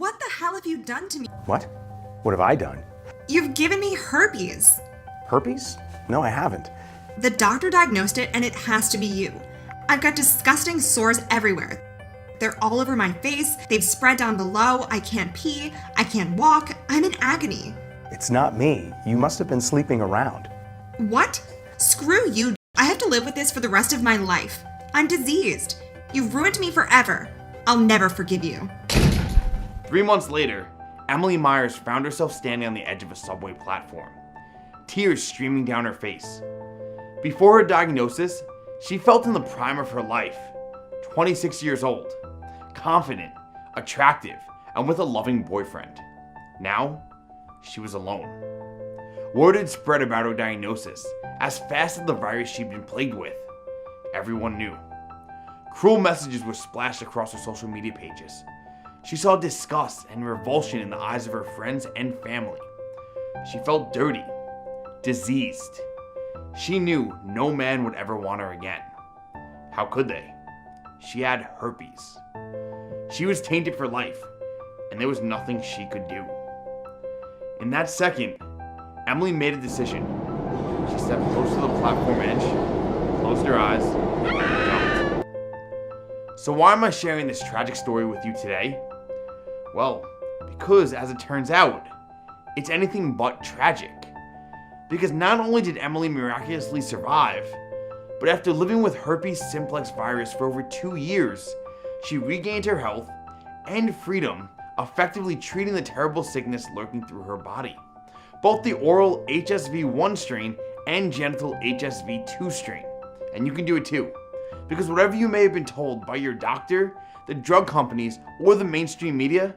What the hell have you done to me? What? What have I done? You've given me herpes. Herpes? No, I haven't. The doctor diagnosed it and it has to be you. I've got disgusting sores everywhere. They're all over my face, they've spread down below, I can't pee, I can't walk, I'm in agony. It's not me. You must have been sleeping around. What? Screw you. I have to live with this for the rest of my life. I'm diseased. You've ruined me forever. I'll never forgive you. 3 months later, Emily Myers found herself standing on the edge of a subway platform, tears streaming down her face. Before her diagnosis, she felt in the prime of her life, 26 years old, confident, attractive, and with a loving boyfriend. Now, she was alone. Word had spread about her diagnosis as fast as the virus she'd been plagued with. Everyone knew. Cruel messages were splashed across her social media pages. She saw disgust and revulsion in the eyes of her friends and family. She felt dirty, diseased. She knew no man would ever want her again. How could they? She had herpes. She was tainted for life, and there was nothing she could do. In that second, Emily made a decision. She stepped close to the platform edge, closed her eyes, and jumped. So why am I sharing this tragic story with you today? Well, because as it turns out, it's anything but tragic. Because not only did Emily miraculously survive, but after living with herpes simplex virus for over 2 years, she regained her health and freedom, effectively treating the terrible sickness lurking through her body. Both the oral HSV-1 strain and genital HSV-2 strain. And you can do it too. Because whatever you may have been told by your doctor, the drug companies, or the mainstream media,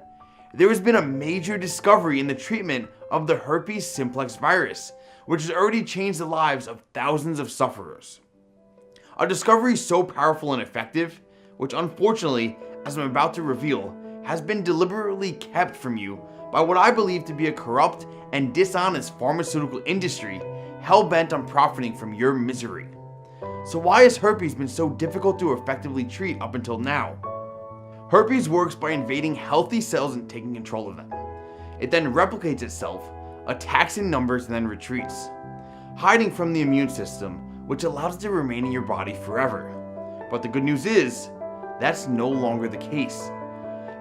there has been a major discovery in the treatment of the herpes simplex virus, which has already changed the lives of thousands of sufferers. A discovery so powerful and effective, which unfortunately, as I'm about to reveal, has been deliberately kept from you by what I believe to be a corrupt and dishonest pharmaceutical industry hell-bent on profiting from your misery. So why has herpes been so difficult to effectively treat up until now? Herpes works by invading healthy cells and taking control of them. It then replicates itself, attacks in numbers, and then retreats, hiding from the immune system, which allows it to remain in your body forever. But the good news is, that's no longer the case.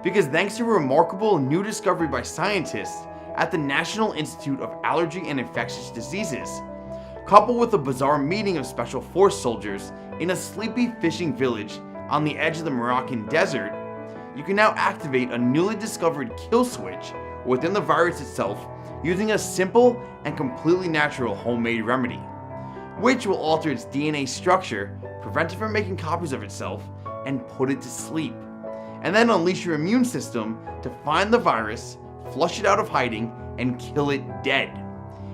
Because thanks to a remarkable new discovery by scientists at the National Institute of Allergy and Infectious Diseases, coupled with a bizarre meeting of special force soldiers in a sleepy fishing village on the edge of the Moroccan desert, you can now activate a newly discovered kill switch within the virus itself using a simple and completely natural homemade remedy, which will alter its DNA structure, prevent it from making copies of itself, and put it to sleep, and then unleash your immune system to find the virus, flush it out of hiding, and kill it dead.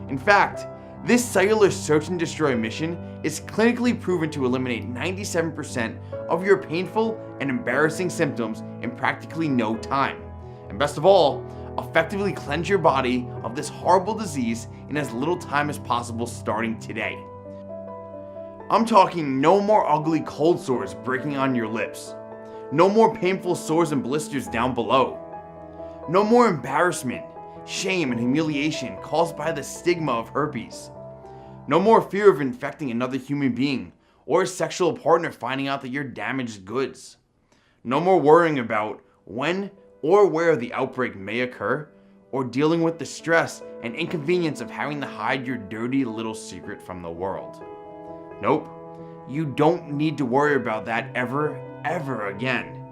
In fact, this cellular search and destroy mission is clinically proven to eliminate 97% of your painful and embarrassing symptoms in practically no time. And best of all, effectively cleanse your body of this horrible disease in as little time as possible starting today. I'm talking no more ugly cold sores breaking on your lips. No more painful sores and blisters down below. No more embarrassment, shame, and humiliation caused by the stigma of herpes. No more fear of infecting another human being or a sexual partner finding out that you're damaged goods. No more worrying about when or where the outbreak may occur, or dealing with the stress and inconvenience of having to hide your dirty little secret from the world. Nope, you don't need to worry about that ever again.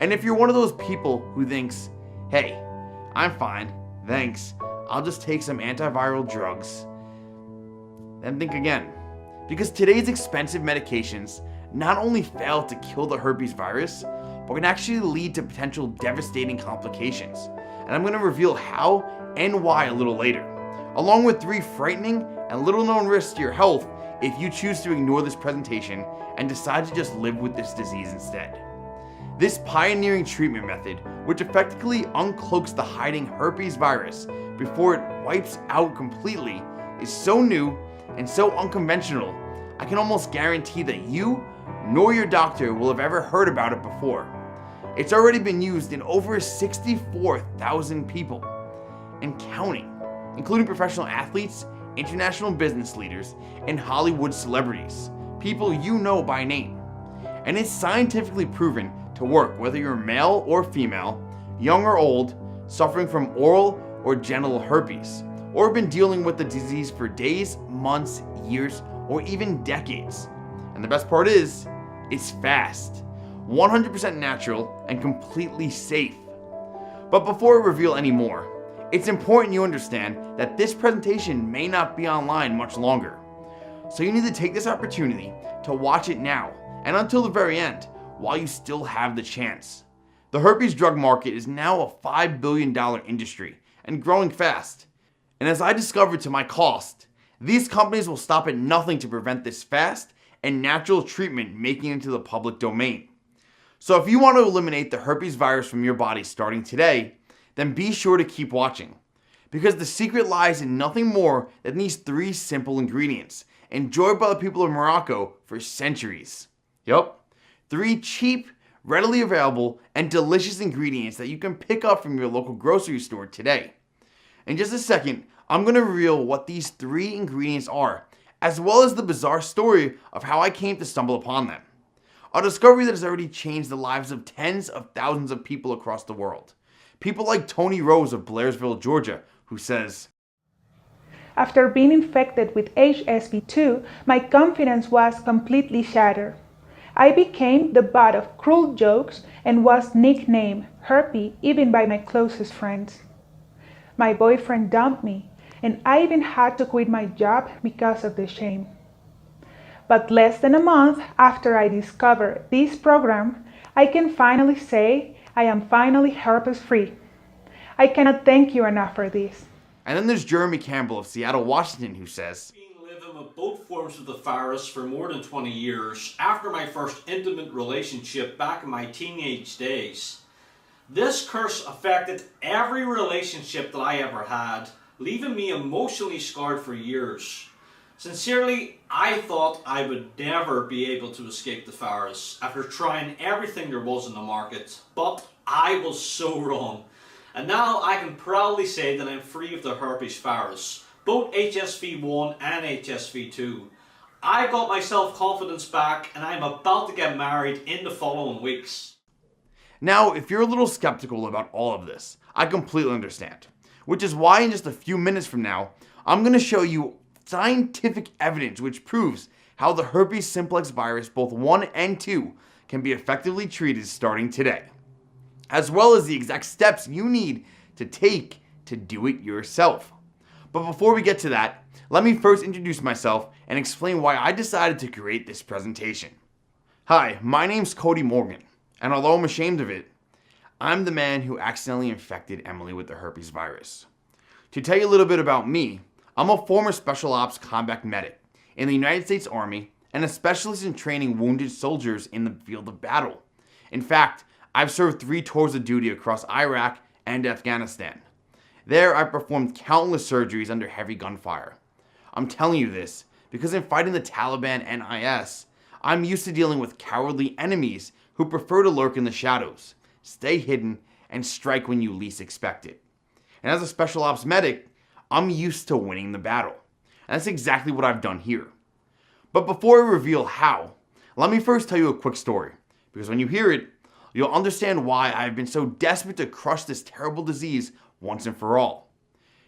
And if you're one of those people who thinks, hey, I'm fine, thanks, I'll just take some antiviral drugs, then think again. Because today's expensive medications not only fail to kill the herpes virus, but can actually lead to potential devastating complications. And I'm going to reveal how and why a little later, along with 3 frightening and little known risks to your health if you choose to ignore this presentation and decide to just live with this disease instead. This pioneering treatment method, which effectively uncloaks the hiding herpes virus before it wipes out completely, is so new and so unconventional, I can almost guarantee that you nor your doctor will have ever heard about it before. It's already been used in over 64,000 people and counting, including professional athletes, international business leaders, and Hollywood celebrities, people you know by name. And it's scientifically proven to work whether you're male or female, young or old, suffering from oral or genital herpes, or been dealing with the disease for days, months, years, or even decades. And the best part is, it's fast, 100% natural, and completely safe. But before I reveal any more, it's important you understand that this presentation may not be online much longer. So you need to take this opportunity to watch it now and until the very end while you still have the chance. The herpes drug market is now a $5 billion industry and growing fast. And as I discovered to my cost, these companies will stop at nothing to prevent this fast and natural treatment making it into the public domain. So if you want to eliminate the herpes virus from your body starting today, then be sure to keep watching. Because the secret lies in nothing more than these 3 simple ingredients, enjoyed by the people of Morocco for centuries. Yup, 3 cheap, readily available, and delicious ingredients that you can pick up from your local grocery store today. In just a second, I'm going to reveal what these 3 ingredients are, as well as the bizarre story of how I came to stumble upon them. A discovery that has already changed the lives of tens of thousands of people across the world. People like Tony Rose of Blairsville, Georgia, who says, "After being infected with HSV-2, my confidence was completely shattered. I became the butt of cruel jokes and was nicknamed Herpy even by my closest friends. My boyfriend dumped me, and I even had to quit my job because of the shame. But less than a month after I discovered this program, I can finally say I am finally herpes-free. I cannot thank you enough for this." And then there's Jeremy Campbell of Seattle, Washington, who says, "Living with both forms of the virus for more than 20 years after my first intimate relationship back in my teenage days. This curse affected every relationship that I ever had, leaving me emotionally scarred for years. Sincerely, I thought I would never be able to escape the virus after trying everything there was in the market, but I was so wrong. And now I can proudly say that I'm free of the herpes virus, both HSV-1 and HSV-2. I got my self-confidence back and I'm about to get married in the following weeks." Now, if you're a little skeptical about all of this, I completely understand. Which is why in just a few minutes from now, I'm going to show you scientific evidence which proves how the herpes simplex virus, both 1 and 2, can be effectively treated starting today. As well as the exact steps you need to take to do it yourself. But before we get to that, let me first introduce myself and explain why I decided to create this presentation. Hi, my name's Cody Morgan, and although I'm ashamed of it, I'm the man who accidentally infected Emily with the herpes virus. To tell you a little bit about me, I'm a former Special Ops combat medic in the United States Army and a specialist in training wounded soldiers in the field of battle. In fact, I've served 3 tours of duty across Iraq and Afghanistan. There, I performed countless surgeries under heavy gunfire. I'm telling you this because in fighting the Taliban and IS, I'm used to dealing with cowardly enemies who prefer to lurk in the shadows, stay hidden, and strike when you least expect it. And as a Special Ops medic, I'm used to winning the battle. And that's exactly what I've done here. But before I reveal how, let me first tell you a quick story, because when you hear it, you'll understand why I've been so desperate to crush this terrible disease once and for all.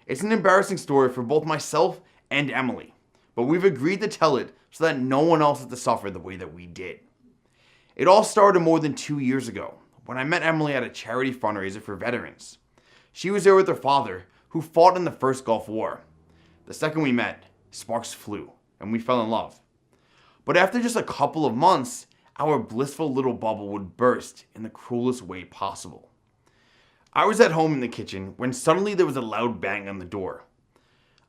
It's an embarrassing story for both myself and Emily, but we've agreed to tell it so that no one else has to suffer the way that we did. It all started more than 2 years ago, when I met Emily at a charity fundraiser for veterans. She was there with her father, who fought in the first Gulf War. The second we met, sparks flew, and we fell in love. But after just a couple of months, our blissful little bubble would burst in the cruelest way possible. I was at home in the kitchen when suddenly there was a loud bang on the door.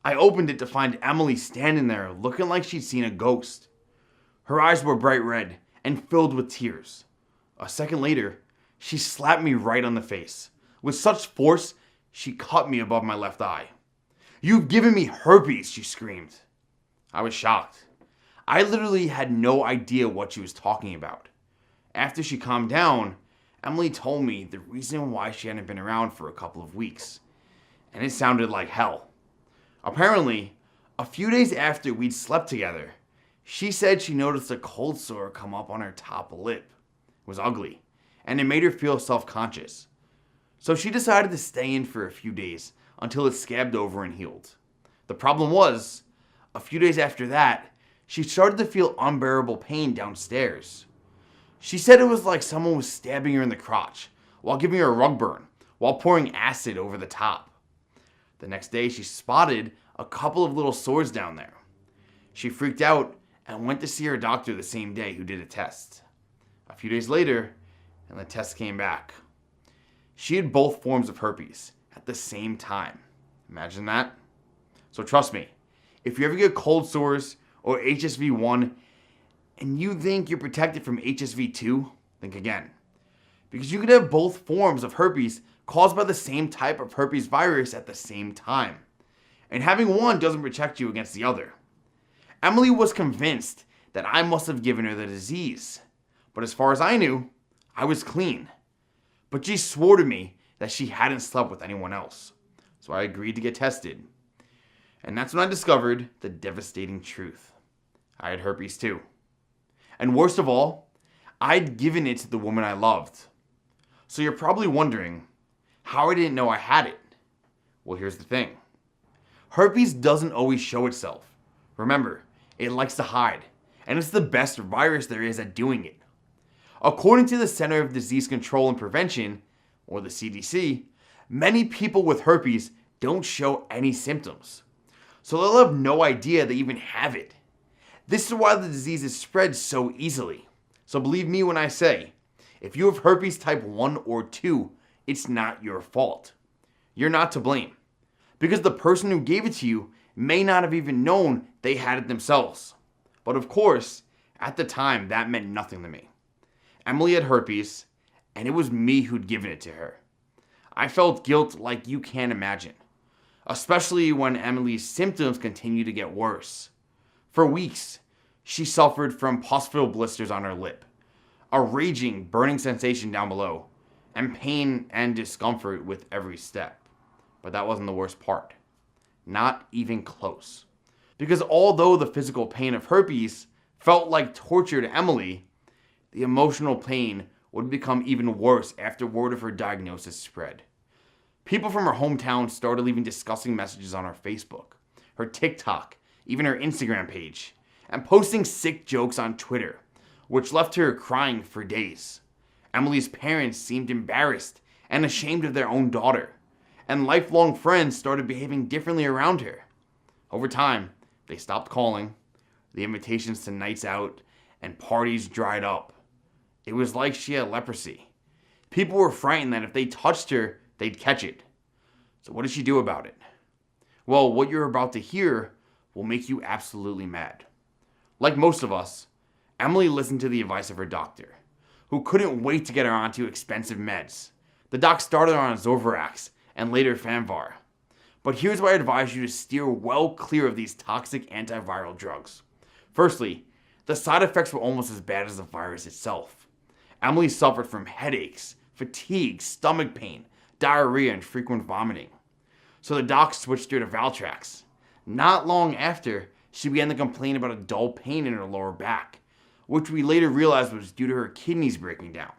I opened it to find Emily standing there looking like she'd seen a ghost. Her eyes were bright red and filled with tears. A second later, she slapped me right on the face. With such force, she cut me above my left eye. "You've given me herpes," she screamed. I was shocked. I literally had no idea what she was talking about. After she calmed down, Emily told me the reason why she hadn't been around for a couple of weeks, and it sounded like hell. Apparently, a few days after we'd slept together, she said she noticed a cold sore come up on her top lip. It was ugly, and it made her feel self-conscious. So she decided to stay in for a few days until it scabbed over and healed. The problem was, a few days after that, she started to feel unbearable pain downstairs. She said it was like someone was stabbing her in the crotch while giving her a rug burn while pouring acid over the top. The next day, she spotted a couple of little sores down there. She freaked out and went to see her doctor the same day, who did a test. A few days later, and the test came back. She had both forms of herpes at the same time. Imagine that. So trust me, if you ever get cold sores or HSV1 and you think you're protected from HSV2, think again. Because you could have both forms of herpes caused by the same type of herpes virus at the same time. And having one doesn't protect you against the other. Emily was convinced that I must have given her the disease. But as far as I knew, I was clean. But she swore to me that she hadn't slept with anyone else. So I agreed to get tested. And that's when I discovered the devastating truth. I had herpes too. And worst of all, I'd given it to the woman I loved. So you're probably wondering how I didn't know I had it. Well, here's the thing. Herpes doesn't always show itself. Remember, it likes to hide, and it's the best virus there is at doing it. According to the Center of Disease Control and Prevention, or the CDC, many people with herpes don't show any symptoms. So they'll have no idea they even have it. This is why the disease is spread so easily. So believe me when I say, if you have herpes type 1 or 2, it's not your fault. You're not to blame. Because the person who gave it to you may not have even known they had it themselves. But of course, at the time, that meant nothing to me. Emily had herpes, and it was me who'd given it to her. I felt guilt like you can't imagine, especially when Emily's symptoms continued to get worse. For weeks, she suffered from pus-filled blisters on her lip, a raging, burning sensation down below, and pain and discomfort with every step. But that wasn't the worst part. Not even close. Because although the physical pain of herpes felt like torture to Emily, the emotional pain would become even worse after word of her diagnosis spread. People from her hometown started leaving disgusting messages on her Facebook, her TikTok, even her Instagram page, and posting sick jokes on Twitter, which left her crying for days. Emily's parents seemed embarrassed and ashamed of their own daughter, and lifelong friends started behaving differently around her. Over time, they stopped calling, the invitations to nights out and parties dried up. It was like she had leprosy. People were frightened that if they touched her, they'd catch it. So what did she do about it? Well, what you're about to hear will make you absolutely mad. Like most of us, Emily listened to the advice of her doctor, who couldn't wait to get her onto expensive meds. The doc started her on Zovirax and later Fanvar. But here's why I advise you to steer well clear of these toxic antiviral drugs. Firstly, the side effects were almost as bad as the virus itself. Emily suffered from headaches, fatigue, stomach pain, diarrhea, and frequent vomiting. So the doc switched her to Valtrex. Not long after, she began to complain about a dull pain in her lower back, which we later realized was due to her kidneys breaking down.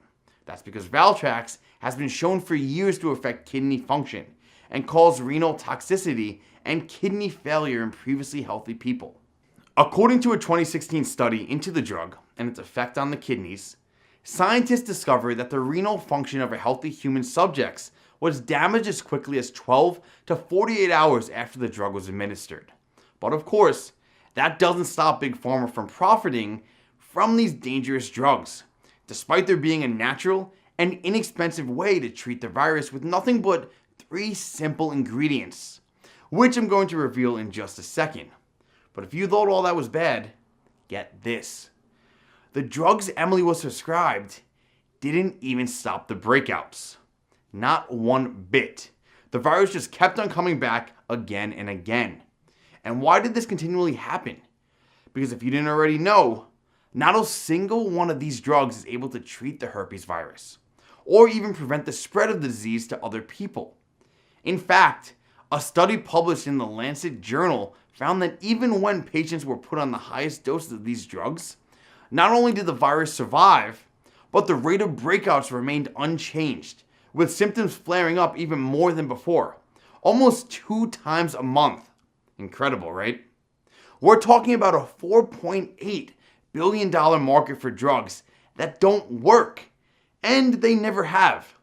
That's because Valtrex has been shown for years to affect kidney function and cause renal toxicity and kidney failure in previously healthy people. According to a 2016 study into the drug and its effect on the kidneys, scientists discovered that the renal function of a healthy human subjects was damaged as quickly as 12 to 48 hours after the drug was administered. But of course, that doesn't stop Big Pharma from profiting from these dangerous drugs, despite there being a natural and inexpensive way to treat the virus with nothing but 3 simple ingredients, which I'm going to reveal in just a second. But if you thought all that was bad, get this. The drugs Emily was prescribed didn't even stop the breakouts. Not one bit. The virus just kept on coming back again and again. And why did this continually happen? Because if you didn't already know, not a single one of these drugs is able to treat the herpes virus. or even prevent the spread of the disease to other people. In fact, a study published in the Lancet journal found that even when patients were put on the highest doses of these drugs, not only did the virus survive, but the rate of breakouts remained unchanged, with symptoms flaring up even more than before, almost 2 times a month. Incredible, right? We're talking about a $4.8 billion market for drugs that don't work, and they never have.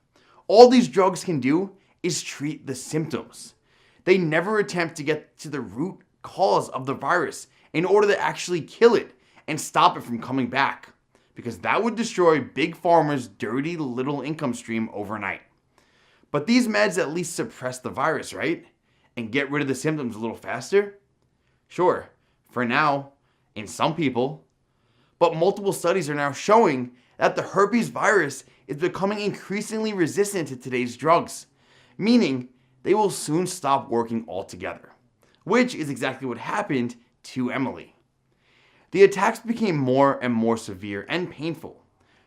All these drugs can do is treat the symptoms. They never attempt to get to the root cause of the virus in order to actually kill it and stop it from coming back, because that would destroy Big Pharma's dirty little income stream overnight. But these meds at least suppress the virus, right? And get rid of the symptoms a little faster? Sure, for now, in some people. But multiple studies are now showing that the herpes virus is becoming increasingly resistant to today's drugs, meaning they will soon stop working altogether, which is exactly what happened to Emily. The attacks became more and more severe and painful,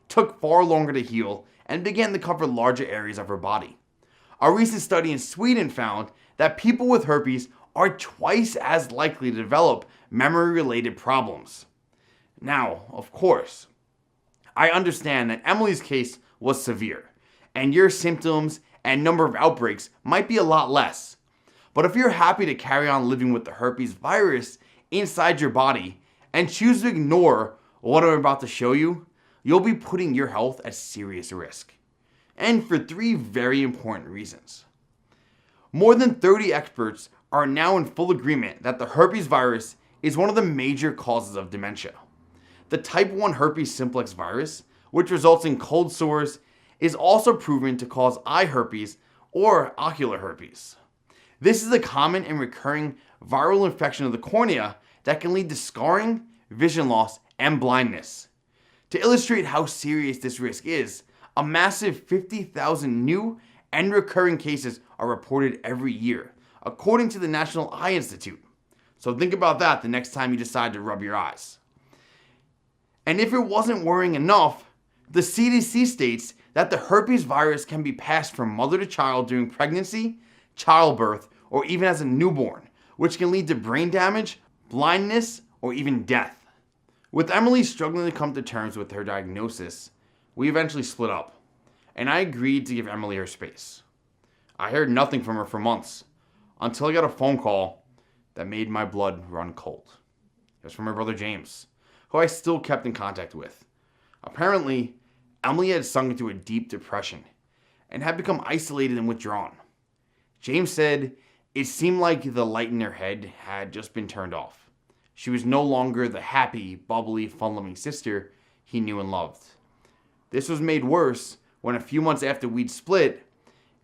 took far longer to heal, and began to cover larger areas of her body. A recent study in Sweden found that people with herpes are twice as likely to develop memory-related problems. Now, of course, I understand that Emily's case was severe, and your symptoms and number of outbreaks might be a lot less. But if you're happy to carry on living with the herpes virus inside your body and choose to ignore what I'm about to show you, you'll be putting your health at serious risk. And for 3 very important reasons. More than 30 experts are now in full agreement that the herpes virus is one of the major causes of dementia. The type 1 herpes simplex virus, which results in cold sores, is also proven to cause eye herpes or ocular herpes. This is a common and recurring viral infection of the cornea that can lead to scarring, vision loss, and blindness. To illustrate how serious this risk is, a massive 50,000 new and recurring cases are reported every year, according to the National Eye Institute. So think about that the next time you decide to rub your eyes. And if it wasn't worrying enough, the CDC states that the herpes virus can be passed from mother to child during pregnancy, childbirth, or even as a newborn, which can lead to brain damage, blindness, or even death. With Emily struggling to come to terms with her diagnosis, we eventually split up, and I agreed to give Emily her space. I heard nothing from her for months, until I got a phone call that made my blood run cold. It was from her brother James, who I still kept in contact with. Apparently, Emily had sunk into a deep depression and had become isolated and withdrawn. James said it seemed like the light in her head had just been turned off. She was no longer the happy, bubbly, fun-loving sister he knew and loved. This was made worse when a few months after we'd split,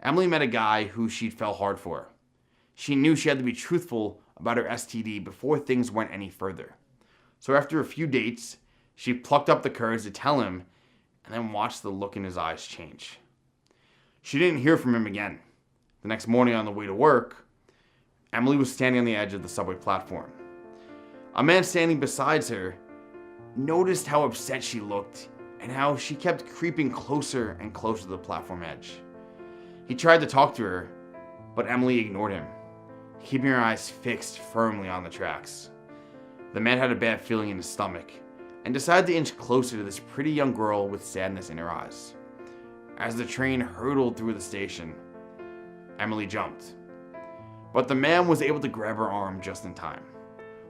Emily met a guy who she'd fell hard for. She knew she had to be truthful about her STD before things went any further. So after a few dates, she plucked up the courage to tell him and then watched the look in his eyes change. She didn't hear from him again. The next morning on the way to work, Emily was standing on the edge of the subway platform. A man standing beside her noticed how upset she looked and how she kept creeping closer and closer to the platform edge. He tried to talk to her, but Emily ignored him, keeping her eyes fixed firmly on the tracks. The man had a bad feeling in his stomach and decided to inch closer to this pretty young girl with sadness in her eyes. As the train hurtled through the station, Emily jumped. But the man was able to grab her arm just in time,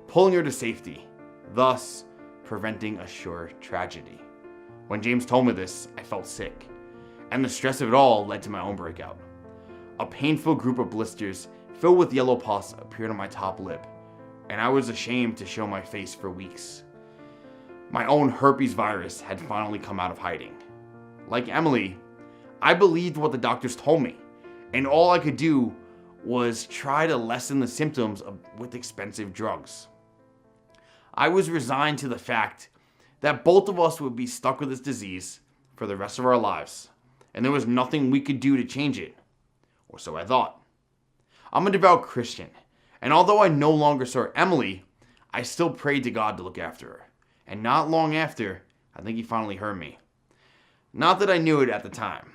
pulling her to safety, thus preventing a sure tragedy. When James told me this, I felt sick, and the stress of it all led to my own breakout. A painful group of blisters filled with yellow pus appeared on my top lip, and I was ashamed to show my face for weeks. My own herpes virus had finally come out of hiding. Like Emily, I believed what the doctors told me, and all I could do was try to lessen the symptoms with expensive drugs. I was resigned to the fact that both of us would be stuck with this disease for the rest of our lives, and there was nothing we could do to change it, or so I thought. I'm a devout Christian, and although I no longer saw Emily, I still prayed to God to look after her, and not long after, I think he finally heard me. Not that I knew it at the time,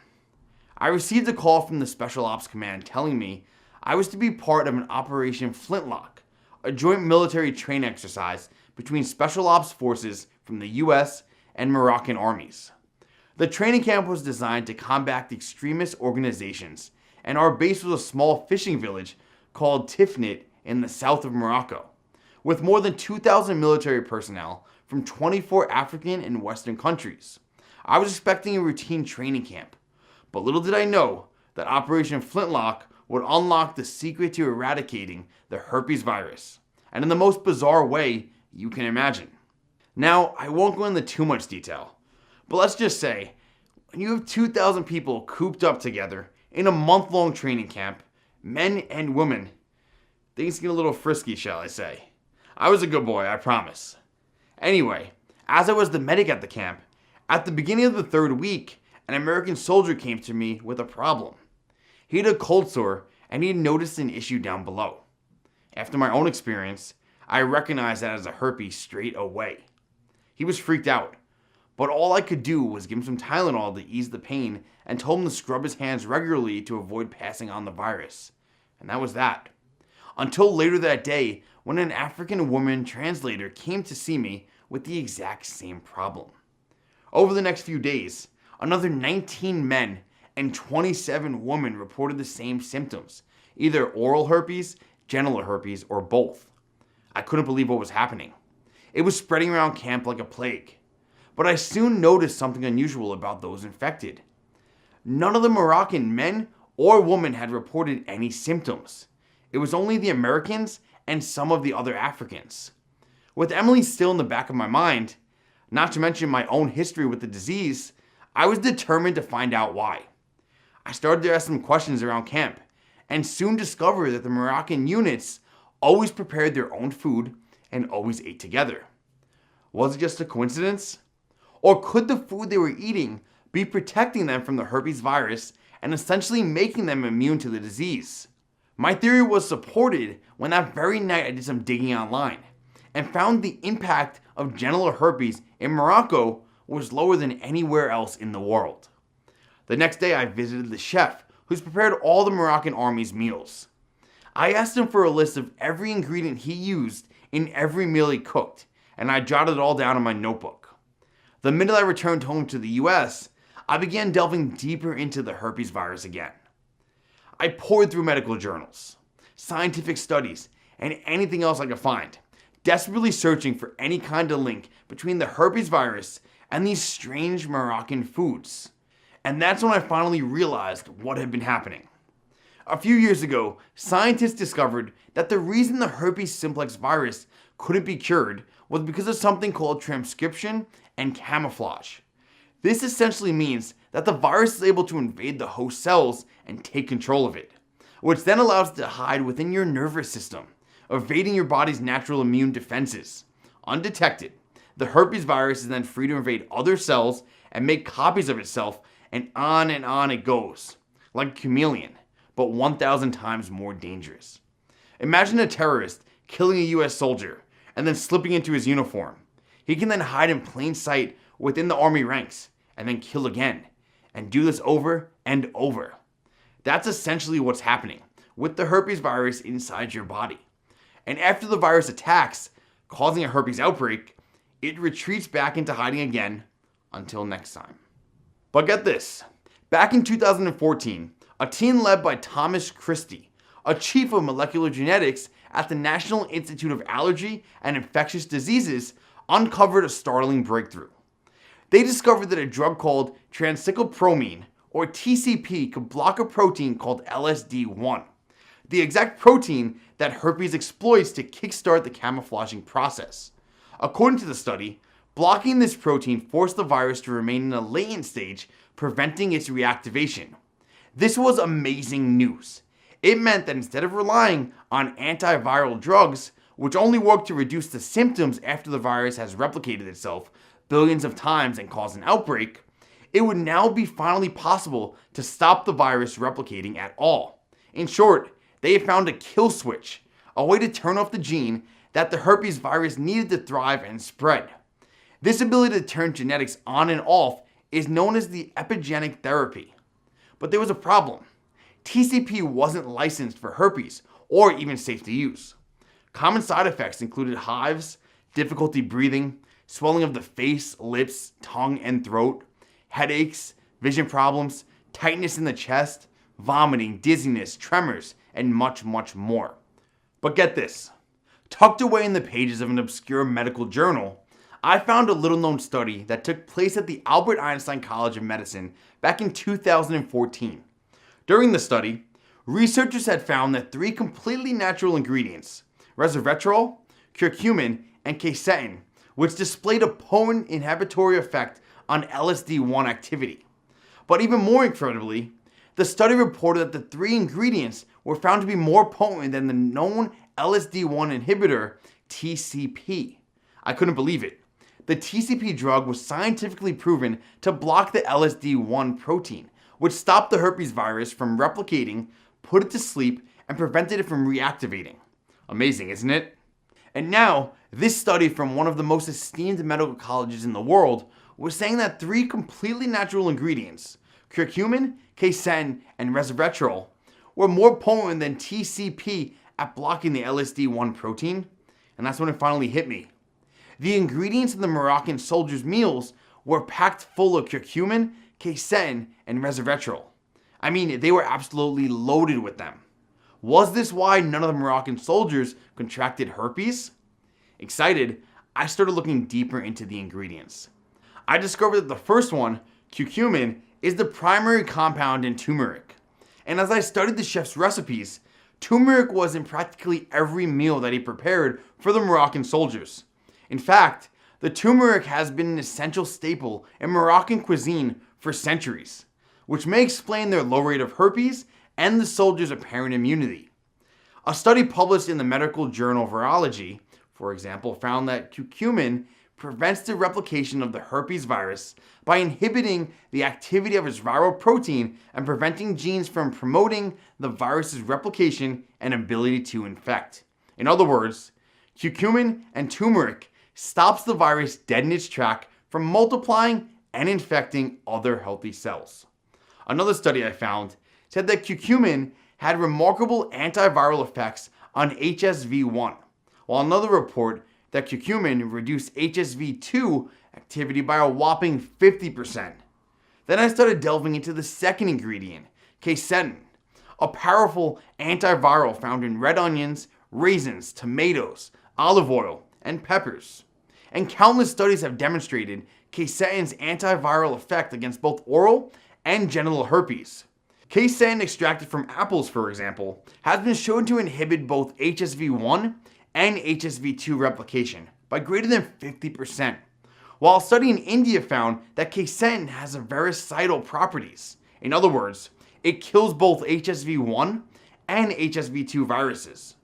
I received a call from the Special Ops Command telling me I was to be part of an Operation Flintlock, a joint military training exercise between Special Ops forces from the US and Moroccan armies. The training camp was designed to combat the extremist organizations, and our base was a small fishing village called Tifnit in the south of Morocco, with more than 2,000 military personnel from 24 African and Western countries. I was expecting a routine training camp, but little did I know that Operation Flintlock would unlock the secret to eradicating the herpes virus, and in the most bizarre way you can imagine. Now, I won't go into too much detail, but let's just say, when you have 2,000 people cooped up together in a month-long training camp, men and women, things get a little frisky, shall I say. I was a good boy, I promise. Anyway, as I was the medic at the camp, at the beginning of the third week, an American soldier came to me with a problem. He had a cold sore and he had noticed an issue down below. After my own experience, I recognized that as a herpes straight away. He was freaked out, but all I could do was give him some Tylenol to ease the pain and told him to scrub his hands regularly to avoid passing on the virus. And that was that. Until later that day, when an African woman translator came to see me with the exact same problem. Over the next few days, another 19 men and 27 women reported the same symptoms, either oral herpes, genital herpes, or both. I couldn't believe what was happening. It was spreading around camp like a plague. But I soon noticed something unusual about those infected. None of the Moroccan men or women had reported any symptoms. It was only the Americans and some of the other Africans. With Emily still in the back of my mind, not to mention my own history with the disease, I was determined to find out why. I started to ask some questions around camp, and soon discovered that the Moroccan units always prepared their own food and always ate together. Was it just a coincidence? Or could the food they were eating be protecting them from the herpes virus and essentially making them immune to the disease? My theory was supported when that very night I did some digging online and found the impact of genital herpes in Morocco was lower than anywhere else in the world. The next day I visited the chef who's prepared all the Moroccan army's meals. I asked him for a list of every ingredient he used in every meal he cooked, and I jotted it all down in my notebook. The minute I returned home to the US, I began delving deeper into the herpes virus again. I poured through medical journals, scientific studies, and anything else I could find, desperately searching for any kind of link between the herpes virus and these strange Moroccan foods. And that's when I finally realized what had been happening. A few years ago, scientists discovered that the reason the herpes simplex virus couldn't be cured was because of something called transcription and camouflage. This essentially means that the virus is able to invade the host cells and take control of it, which then allows it to hide within your nervous system, evading your body's natural immune defenses. Undetected, the herpes virus is then free to invade other cells and make copies of itself, and on it goes, like a chameleon, but 1,000 times more dangerous. Imagine a terrorist killing a US soldier and then slipping into his uniform. He can then hide in plain sight within the army ranks and then kill again, and do this over and over. That's essentially what's happening with the herpes virus inside your body. And after the virus attacks, causing a herpes outbreak, it retreats back into hiding again until next time. But get this, back in 2014, a team led by Thomas Christie, a chief of molecular genetics at the National Institute of Allergy and Infectious Diseases, uncovered a startling breakthrough. They discovered that a drug called transcyclopromine, or TCP, could block a protein called LSD1, the exact protein that herpes exploits to kickstart the camouflaging process. According to the study, blocking this protein forced the virus to remain in a latent stage, preventing its reactivation. This was amazing news. It meant that instead of relying on antiviral drugs, which only work to reduce the symptoms after the virus has replicated itself billions of times and caused an outbreak, it would now be finally possible to stop the virus replicating at all. In short, they have found a kill switch, a way to turn off the gene that the herpes virus needed to thrive and spread. This ability to turn genetics on and off is known as the epigenetic therapy. But there was a problem. TCP wasn't licensed for herpes or even safe to use. Common side effects included hives, difficulty breathing, swelling of the face, lips, tongue, and throat, headaches, vision problems, tightness in the chest, vomiting, dizziness, tremors, and much, much more. But get this. Tucked away in the pages of an obscure medical journal, I found a little-known study that took place at the Albert Einstein College of Medicine back in 2014. During the study, researchers had found that 3 completely natural ingredients, resveratrol, curcumin, and quercetin, which displayed a potent inhibitory effect on LSD-1 activity. But even more incredibly, the study reported that the 3 ingredients were found to be more potent than the known LSD-1 inhibitor, TCP. I couldn't believe it. The TCP drug was scientifically proven to block the LSD-1 protein, which stopped the herpes virus from replicating, put it to sleep, and prevented it from reactivating. Amazing, isn't it? And now, this study from one of the most esteemed medical colleges in the world was saying that 3 completely natural ingredients, curcumin, quercetin, and resveratrol, were more potent than TCP at blocking the LSD-1 protein. And that's when it finally hit me. The ingredients in the Moroccan soldiers' meals were packed full of curcumin, quercetin, and resveratrol. I mean, they were absolutely loaded with them. Was this why none of the Moroccan soldiers contracted herpes? Excited, I started looking deeper into the ingredients. I discovered that the first one, curcumin, is the primary compound in turmeric. And as I studied the chef's recipes, turmeric was in practically every meal that he prepared for the Moroccan soldiers. In fact, the turmeric has been an essential staple in Moroccan cuisine for centuries, which may explain their low rate of herpes and the soldiers' apparent immunity. A study published in the medical journal Virology, for example, found that curcumin prevents the replication of the herpes virus by inhibiting the activity of its viral protein and preventing genes from promoting the virus's replication and ability to infect. In other words, curcumin and turmeric stops the virus dead in its track from multiplying and infecting other healthy cells. Another study I found said that curcumin had remarkable antiviral effects on HSV-1, while another report that curcumin reduced HSV-2 activity by a whopping 50%. Then I started delving into the second ingredient, quercetin, a powerful antiviral found in red onions, raisins, tomatoes, olive oil, and peppers. And countless studies have demonstrated quercetin's antiviral effect against both oral and genital herpes. Quercetin extracted from apples, for example, has been shown to inhibit both HSV-1 and HSV-2 replication by greater than 50%, while a study in India found that quercetin has vericidal properties. In other words, it kills both HSV-1 and HSV-2 viruses.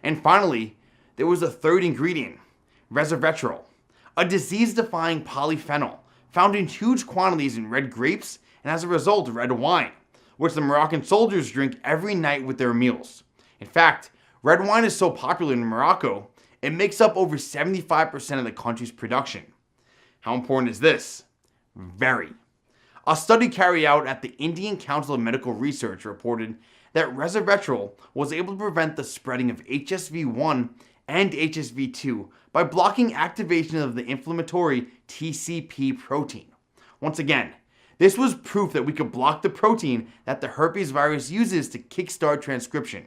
And finally, there was a third ingredient, resveratrol, a disease-defying polyphenol found in huge quantities in red grapes and as a result red wine, which the Moroccan soldiers drink every night with their meals. In fact, red wine is so popular in Morocco, it makes up over 75% of the country's production. How important is this? Very. A study carried out at the Indian Council of Medical Research reported that resveratrol was able to prevent the spreading of HSV-1 and HSV-2 by blocking activation of the inflammatory TCP protein. Once again, this was proof that we could block the protein that the herpes virus uses to kickstart transcription,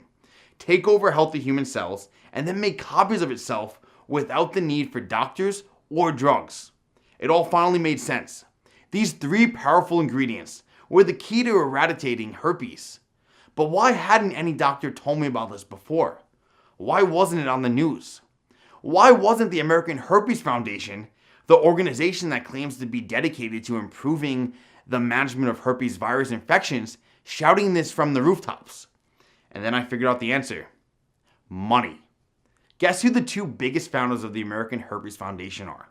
take over healthy human cells, and then make copies of itself without the need for doctors or drugs. It all finally made sense. These 3 powerful ingredients were the key to eradicating herpes. But why hadn't any doctor told me about this before? Why wasn't it on the news? Why wasn't the American Herpes Foundation, the organization that claims to be dedicated to improving the management of herpes virus infections, shouting this from the rooftops? And then I figured out the answer. Money. Guess who the 2 biggest founders of the American Herpes Foundation are?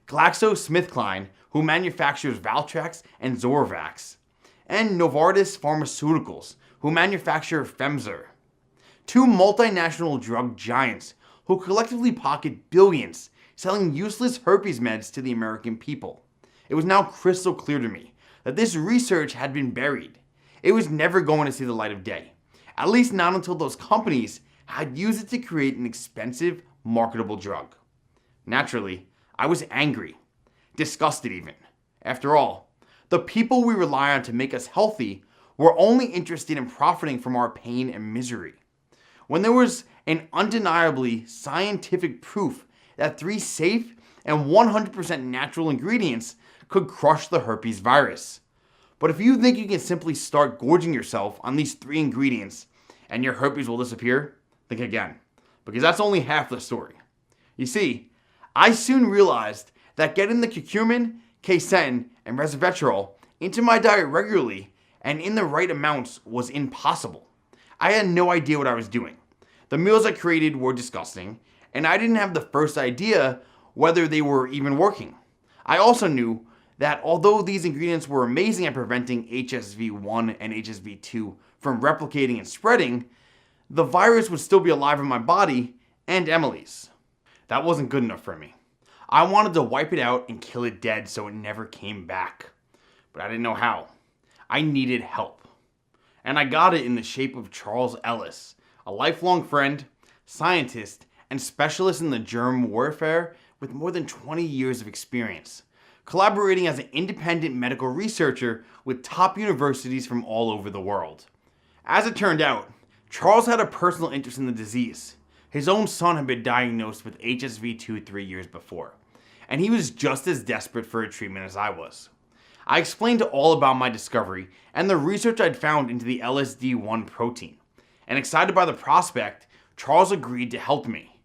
GlaxoSmithKline, who manufactures Valtrex and Zorvax, and Novartis Pharmaceuticals, who manufacture Femzor. 2 multinational drug giants who collectively pocket billions selling useless herpes meds to the American people. It was now crystal clear to me that this research had been buried. it was never going to see the light of day. At least not until those companies had used it to create an expensive, marketable drug. Naturally, I was angry, disgusted even. After all, the people we rely on to make us healthy were only interested in profiting from our pain and misery. When there was an undeniably scientific proof that 3 safe and 100% natural ingredients could crush the herpes virus. But if you think you can simply start gorging yourself on these 3 ingredients and your herpes will disappear, think again, because that's only half the story. You see, I soon realized that getting the curcumin, quercetin, and resveratrol into my diet regularly and in the right amounts was impossible. I had no idea what I was doing. The meals I created were disgusting, and I didn't have the first idea whether they were even working. I also knew that although these ingredients were amazing at preventing HSV1 and HSV2 from replicating and spreading, the virus would still be alive in my body and Emily's. That wasn't good enough for me. I wanted to wipe it out and kill it dead so it never came back. But I didn't know how. I needed help. And I got it in the shape of Charles Ellis, a lifelong friend, scientist, and specialist in the germ warfare with more than 20 years of experience, collaborating as an independent medical researcher with top universities from all over the world. As it turned out, Charles had a personal interest in the disease. His own son had been diagnosed with HSV2 3 years before, and he was just as desperate for a treatment as I was. I explained all about my discovery and the research I'd found into the LSD1 protein, and excited by the prospect, Charles agreed to help me.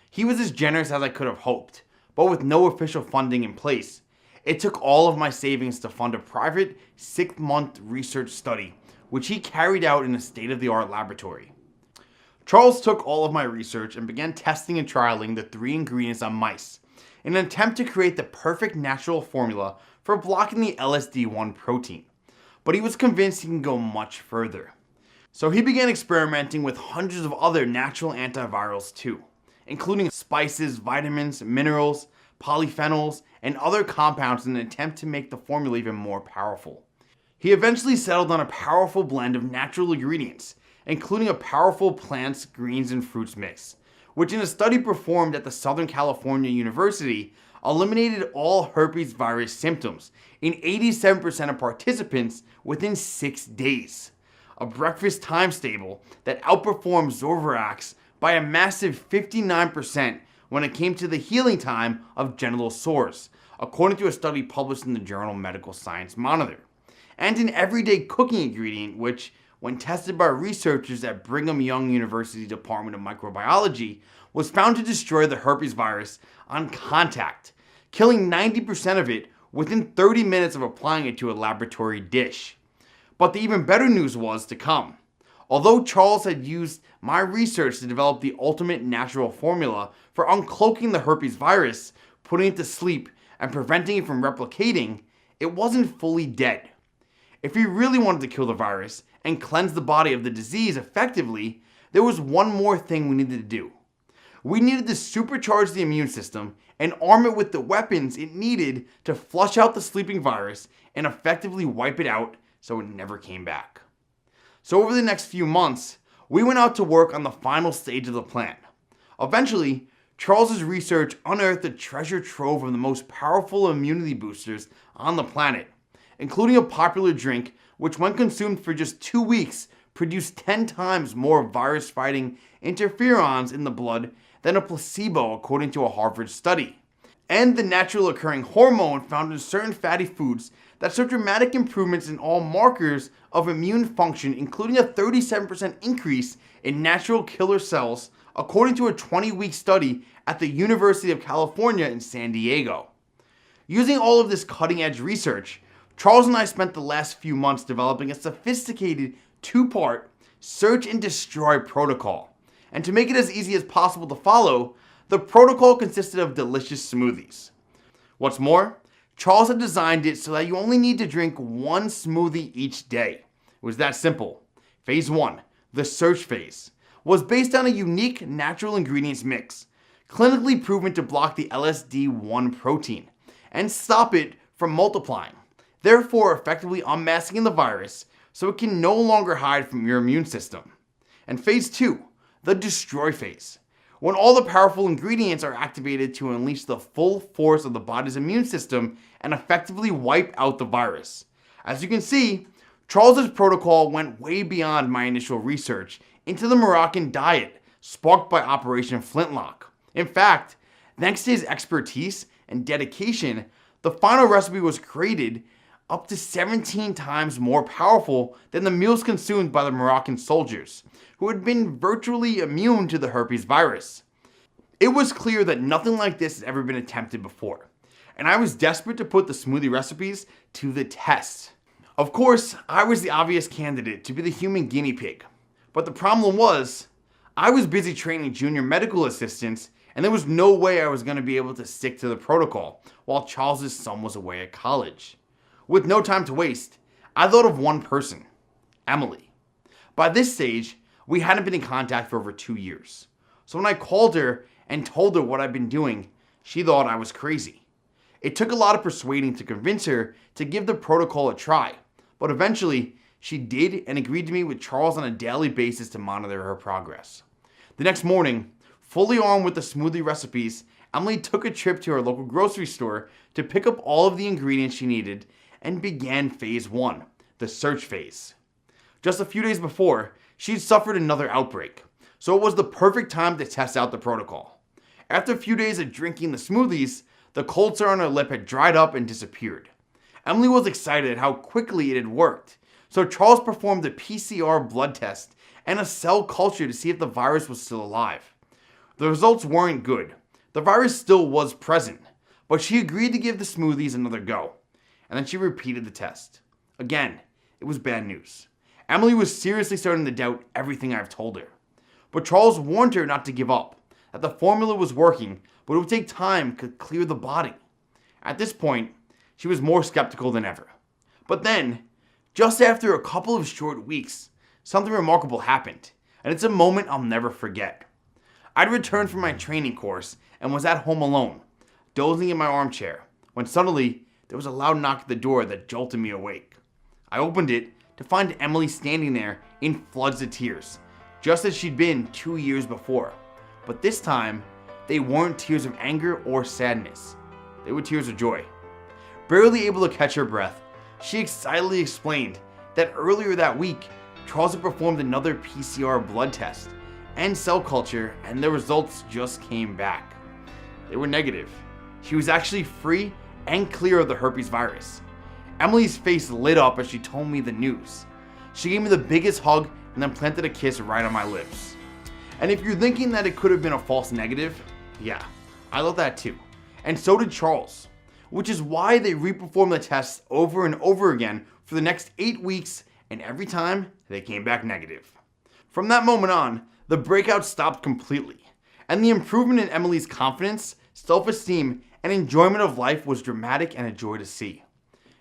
He was as generous as I could have hoped, but with no official funding in place, it took all of my savings to fund a private 6-month research study, which he carried out in a state-of-the-art laboratory. Charles took all of my research and began testing and trialing the 3 ingredients on mice in an attempt to create the perfect natural formula for blocking the LSD1 protein. But he was convinced he can go much further. So he began experimenting with hundreds of other natural antivirals too, including spices, vitamins, minerals, polyphenols, and other compounds in an attempt to make the formula even more powerful. He eventually settled on a powerful blend of natural ingredients, including a powerful plants, greens, and fruits mix, which in a study performed at the Southern California University eliminated all herpes virus symptoms in 87% of participants within 6 days. A breakfast times table that outperformed Zorvarax by a massive 59% when it came to the healing time of genital sores, according to a study published in the journal Medical Science Monitor. And an everyday cooking ingredient which, when tested by researchers at Brigham Young University Department of Microbiology, was found to destroy the herpes virus on contact, killing 90% of it within 30 minutes of applying it to a laboratory dish. But the even better news was to come. Although Charles had used my research to develop the ultimate natural formula for uncloaking the herpes virus, putting it to sleep, and preventing it from replicating, it wasn't fully dead. If he really wanted to kill the virus and cleanse the body of the disease effectively, there was one more thing we needed to do. We needed to supercharge the immune system and arm it with the weapons it needed to flush out the sleeping virus and effectively wipe it out so it never came back. So over the next few months, we went out to work on the final stage of the plan. Eventually, Charles's research unearthed a treasure trove of the most powerful immunity boosters on the planet, including a popular drink which when consumed for just 2 weeks produced 10 times more virus-fighting interferons in the blood than a placebo, according to a Harvard study. And the natural occurring hormone found in certain fatty foods that showed dramatic improvements in all markers of immune function, including a 37% increase in natural killer cells, according to a 20-week study at the University of California in San Diego. Using all of this cutting-edge research, Charles and I spent the last few months developing a sophisticated 2-part search and destroy protocol. And to make it as easy as possible to follow, the protocol consisted of delicious smoothies. What's more, Charles had designed it so that you only need to drink 1 smoothie each day. It was that simple. Phase 1, the search phase, was based on a unique natural ingredients mix, clinically proven to block the LSD1 protein and stop it from multiplying, therefore effectively unmasking the virus so it can no longer hide from your immune system. And phase 2, the destroy phase, when all the powerful ingredients are activated to unleash the full force of the body's immune system and effectively wipe out the virus. As you can see, Charles's protocol went way beyond my initial research into the Moroccan diet sparked by Operation Flintlock. In fact, thanks to his expertise and dedication, the final recipe was created up to 17 times more powerful than the meals consumed by the Moroccan soldiers, who had been virtually immune to the herpes virus. It was clear that nothing like this had ever been attempted before, and I was desperate to put the smoothie recipes to the test. Of course, I was the obvious candidate to be the human guinea pig, but the problem was, I was busy training junior medical assistants, and there was no way I was going to be able to stick to the protocol while Charles's son was away at college. With no time to waste, I thought of one person, Emily. By this stage, we hadn't been in contact for over 2 years. So when I called her and told her what I'd been doing, she thought I was crazy. It took a lot of persuading to convince her to give the protocol a try, but eventually she did and agreed to meet with Charles on a daily basis to monitor her progress. The next morning, fully armed with the smoothie recipes, Emily took a trip to her local grocery store to pick up all of the ingredients she needed and began phase 1, the search phase. Just a few days before, she'd suffered another outbreak, so it was the perfect time to test out the protocol. After a few days of drinking the smoothies, the cold sore on her lip had dried up and disappeared. Emily was excited at how quickly it had worked, so Charles performed a PCR blood test and a cell culture to see if the virus was still alive. The results weren't good. The virus still was present, but she agreed to give the smoothies another go. And then she repeated the test. Again, it was bad news. Emily was seriously starting to doubt everything I've told her. But Charles warned her not to give up, that the formula was working, but it would take time to clear the body. At this point, she was more skeptical than ever. But then, just after a couple of short weeks, something remarkable happened, and it's a moment I'll never forget. I'd returned from my training course and was at home alone, dozing in my armchair, when suddenly there was a loud knock at the door that jolted me awake. I opened it to find Emily standing there in floods of tears, just as she'd been 2 years before. But this time, they weren't tears of anger or sadness. They were tears of joy. Barely able to catch her breath, she excitedly explained that earlier that week, Charles had performed another PCR blood test and cell culture, and the results just came back. They were negative. She was actually free and clear of the herpes virus. Emily's face lit up as she told me the news. She gave me the biggest hug and then planted a kiss right on my lips. And if you're thinking that it could have been a false negative, yeah, I thought that too. And so did Charles, which is why they reperformed the tests over and over again for the next 8 weeks, and every time they came back negative. From that moment on, the breakout stopped completely, and the improvement in Emily's confidence, self-esteem, and enjoyment of life was dramatic and a joy to see.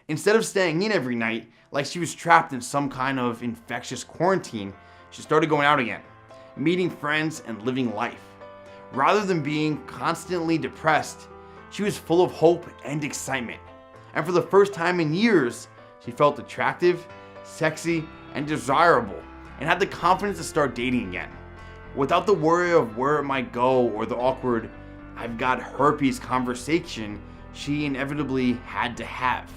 Instead of staying in every night like she was trapped in some kind of infectious quarantine, she started going out again, meeting friends and living life. Rather than being constantly depressed, she was full of hope and excitement. And for the first time in years, she felt attractive, sexy, and desirable, and had the confidence to start dating again. Without the worry of where it might go or the awkward "I've got herpes" conversation she inevitably had to have.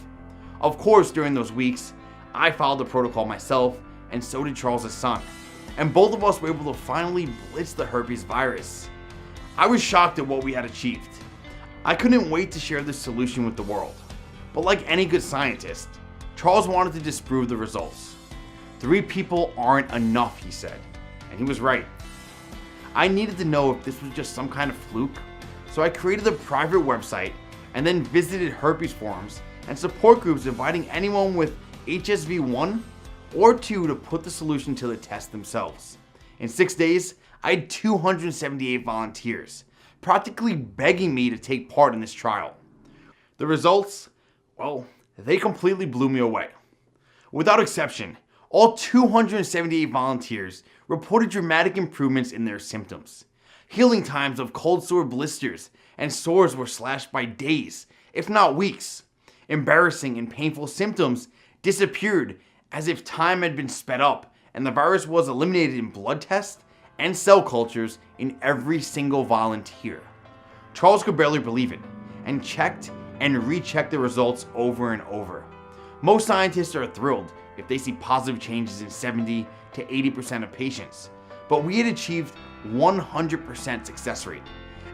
Of course, during those weeks, I followed the protocol myself, and so did Charles' son. And both of us were able to finally blitz the herpes virus. I was shocked at what we had achieved. I couldn't wait to share this solution with the world. But like any good scientist, Charles wanted to disprove the results. 3 people aren't enough, he said. And he was right. I needed to know if this was just some kind of fluke, so I created a private website and then visited herpes forums and support groups inviting anyone with HSV 1 or 2 to put the solution to the test themselves. In 6 days, I had 278 volunteers, practically begging me to take part in this trial. The results, well, they completely blew me away. Without exception, all 278 volunteers reported dramatic improvements in their symptoms. Healing times of cold sore blisters and sores were slashed by days, if not weeks. Embarrassing and painful symptoms disappeared, as if time had been sped up and the virus was eliminated in blood tests and cell cultures in every single volunteer. Charles could barely believe it, and checked and rechecked the results over and over. Most scientists are thrilled if they see positive changes in 70 to 80% of patients, but we had achieved 100% success rate,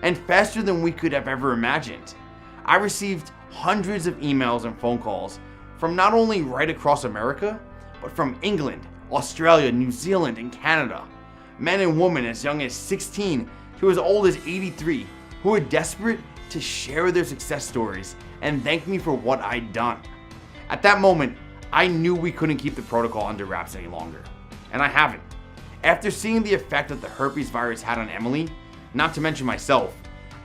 and faster than we could have ever imagined. I received hundreds of emails and phone calls from not only right across America, but from England, Australia, New Zealand, and Canada. Men and women as young as 16 to as old as 83 who were desperate to share their success stories and thank me for what I'd done. At that moment, I knew we couldn't keep the protocol under wraps any longer, and I haven't. After seeing the effect that the herpes virus had on Emily, not to mention myself,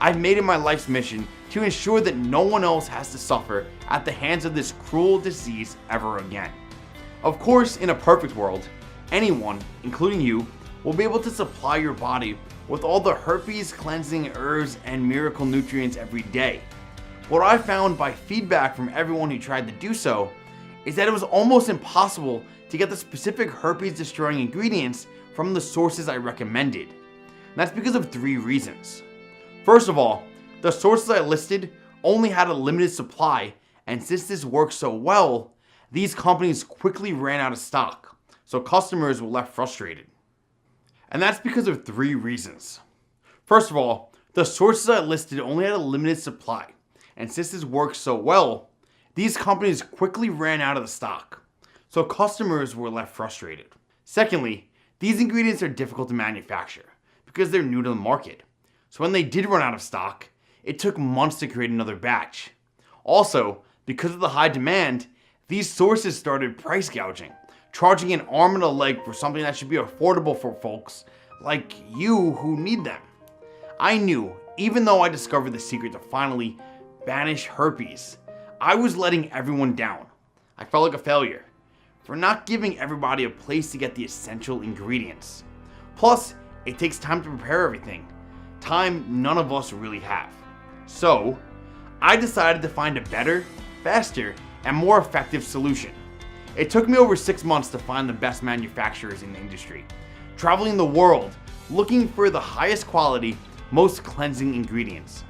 I've made it my life's mission to ensure that no one else has to suffer at the hands of this cruel disease ever again. Of course, in a perfect world, anyone, including you, will be able to supply your body with all the herpes cleansing herbs and miracle nutrients every day. What I found by feedback from everyone who tried to do so is that it was almost impossible to get the specific herpes destroying ingredients from the sources I recommended. And that's because of 3 reasons. First of all, the sources I listed only had a limited supply, and since this worked so well, these companies quickly ran out of stock, so customers were left frustrated. And that's because of 3 reasons. First of all, the sources I listed only had a limited supply, and since this worked so well, these companies quickly ran out of the stock, so customers were left frustrated. Secondly, these ingredients are difficult to manufacture because they're new to the market, so when they did run out of stock, it took months to create another batch. Also, because of the high demand, these sources started price gouging, charging an arm and a leg for something that should be affordable for folks like you who need them. I knew, even though I discovered the secret to finally banish herpes, I was letting everyone down. I felt like a failure for not giving everybody a place to get the essential ingredients. Plus, it takes time to prepare everything, time none of us really have. So, I decided to find a better, faster, and more effective solution. It took me over 6 months to find the best manufacturers in the industry, traveling the world looking for the highest quality, most cleansing ingredients.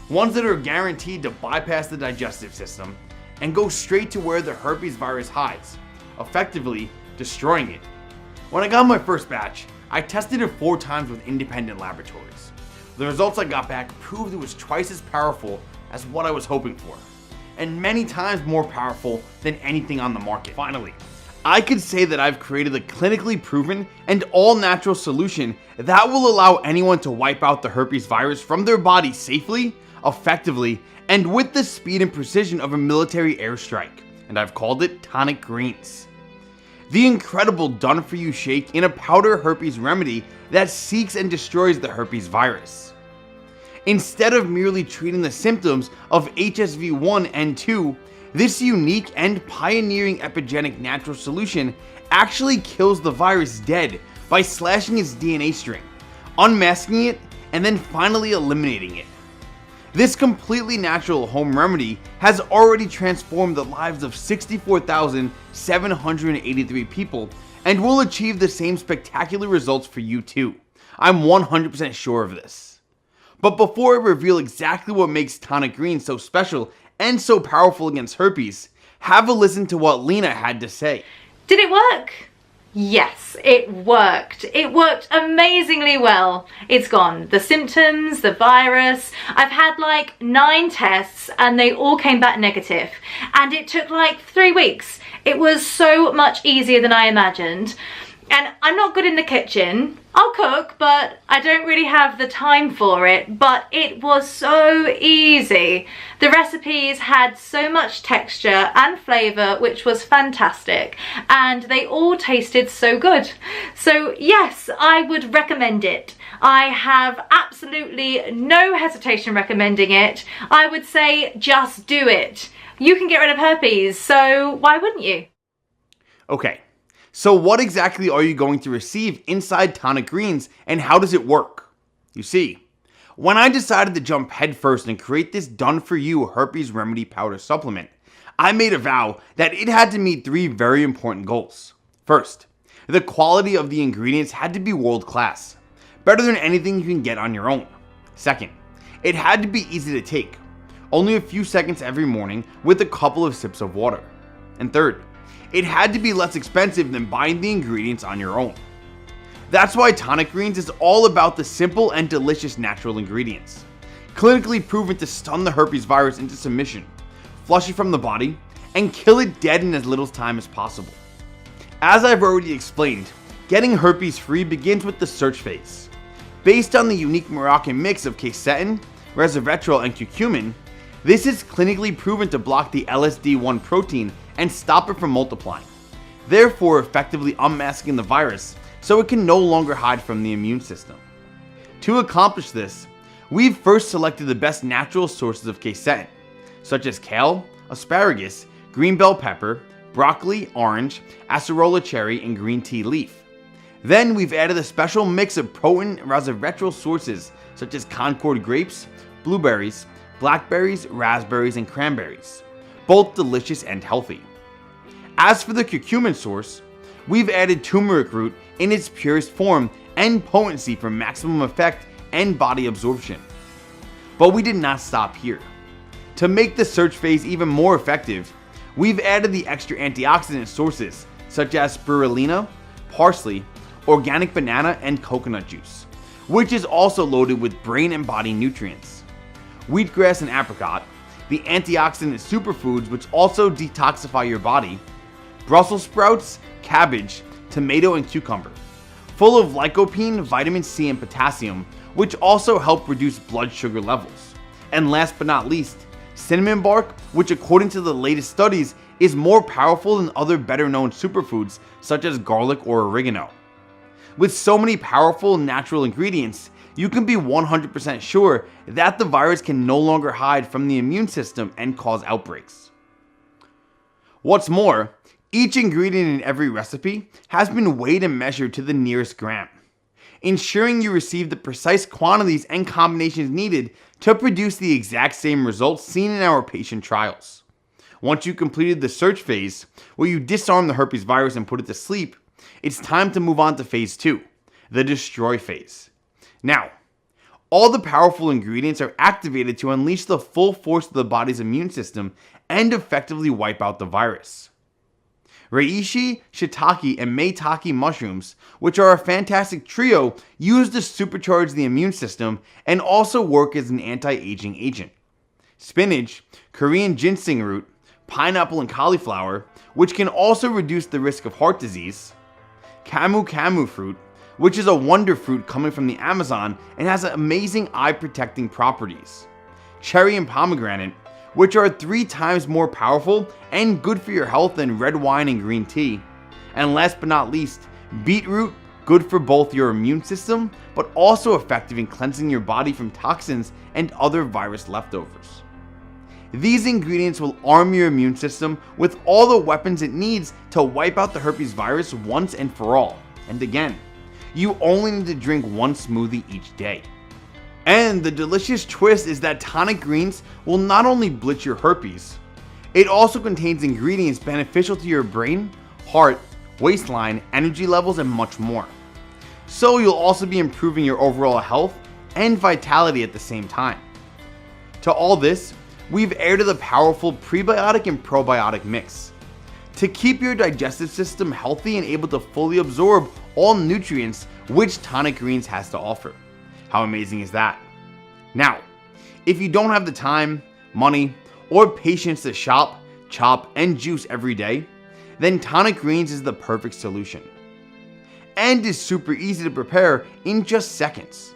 Ones that are guaranteed to bypass the digestive system and go straight to where the herpes virus hides, effectively destroying it. When I got my first batch, I tested it 4 times with independent laboratories. The results I got back proved it was twice as powerful as what I was hoping for, and many times more powerful than anything on the market. Finally, I could say that I've created a clinically proven and all-natural solution that will allow anyone to wipe out the herpes virus from their body safely, effectively, and with the speed and precision of a military airstrike, and I've called it TonicGreens. The incredible done-for-you shake in a powder herpes remedy that seeks and destroys the herpes virus. Instead of merely treating the symptoms of HSV-1 and 2, this unique and pioneering epigenic natural solution actually kills the virus dead by slashing its DNA string, unmasking it, and then finally eliminating it. This completely natural home remedy has already transformed the lives of 64,783 people and will achieve the same spectacular results for you too. I'm 100% sure of this. But before I reveal exactly what makes TonicGreens so special and so powerful against herpes, have a listen to what Lena had to say. Did it work? Yes, it worked. It worked amazingly well. It's gone. The symptoms, the virus. I've had like 9 tests and they all came back negative. And it took like 3 weeks. It was so much easier than I imagined. And I'm not good in the kitchen. I'll cook, but I don't really have the time for it. But it was so easy. The recipes had so much texture and flavour, which was fantastic. And they all tasted so good. So yes, I would recommend it. I have absolutely no hesitation recommending it. I would say just do it. You can get rid of herpes, so why wouldn't you? Okay. So what exactly are you going to receive inside TonicGreens and how does it work? You see, when I decided to jump headfirst and create this done-for-you herpes remedy powder supplement, I made a vow that it had to meet 3 very important goals. First, the quality of the ingredients had to be world class, better than anything you can get on your own. Second, it had to be easy to take, only a few seconds every morning with a couple of sips of water. And third, it had to be less expensive than buying the ingredients on your own. That's why TonicGreens is all about the simple and delicious natural ingredients, clinically proven to stun the herpes virus into submission, flush it from the body, and kill it dead in as little time as possible. As I've already explained, getting herpes free begins with the search phase. Based on the unique Moroccan mix of quercetin, resveratrol, and curcumin, this is clinically proven to block the LSD1 protein and stop it from multiplying, therefore effectively unmasking the virus so it can no longer hide from the immune system. To accomplish this, we've first selected the best natural sources of quercetin, such as kale, asparagus, green bell pepper, broccoli, orange, acerola cherry, and green tea leaf. Then we've added a special mix of potent resveratrol sources such as Concord grapes, blueberries, blackberries, raspberries, and cranberries, both delicious and healthy. As for the curcumin source, we've added turmeric root in its purest form and potency for maximum effect and body absorption. But we did not stop here. To make the search phase even more effective, we've added the extra antioxidant sources such as spirulina, parsley, organic banana, and coconut juice, which is also loaded with brain and body nutrients. Wheatgrass and apricot, the antioxidant superfoods which also detoxify your body, Brussels sprouts, cabbage, tomato, and cucumber, full of lycopene, vitamin C, and potassium, which also help reduce blood sugar levels. And last but not least, cinnamon bark, which according to the latest studies is more powerful than other better known superfoods such as garlic or oregano. With so many powerful natural ingredients, you can be 100% sure that the virus can no longer hide from the immune system and cause outbreaks. What's more, each ingredient in every recipe has been weighed and measured to the nearest gram, ensuring you receive the precise quantities and combinations needed to produce the exact same results seen in our patient trials. Once you completed the search phase, where you disarm the herpes virus and put it to sleep, it's time to move on to phase 2, the destroy phase. Now, all the powerful ingredients are activated to unleash the full force of the body's immune system and effectively wipe out the virus. Reishi, shiitake, and maitake mushrooms, which are a fantastic trio, used to supercharge the immune system and also work as an anti-aging agent. Spinach, Korean ginseng root, pineapple, and cauliflower, which can also reduce the risk of heart disease. Camu fruit, which is a wonder fruit coming from the Amazon and has amazing eye-protecting properties. Cherry and pomegranate, which are 3 times more powerful and good for your health than red wine and green tea. And last but not least, beetroot, good for both your immune system, but also effective in cleansing your body from toxins and other virus leftovers. These ingredients will arm your immune system with all the weapons it needs to wipe out the herpes virus once and for all. And again, you only need to drink 1 smoothie each day. And the delicious twist is that TonicGreens will not only blitz your herpes, it also contains ingredients beneficial to your brain, heart, waistline, energy levels, and much more. So you'll also be improving your overall health and vitality at the same time. To all this, we've added a powerful prebiotic and probiotic mix to keep your digestive system healthy and able to fully absorb all nutrients which TonicGreens has to offer. How amazing is that? Now, if you don't have the time, money, or patience to shop, chop, and juice every day, then TonicGreens is the perfect solution. And is super easy to prepare in just seconds.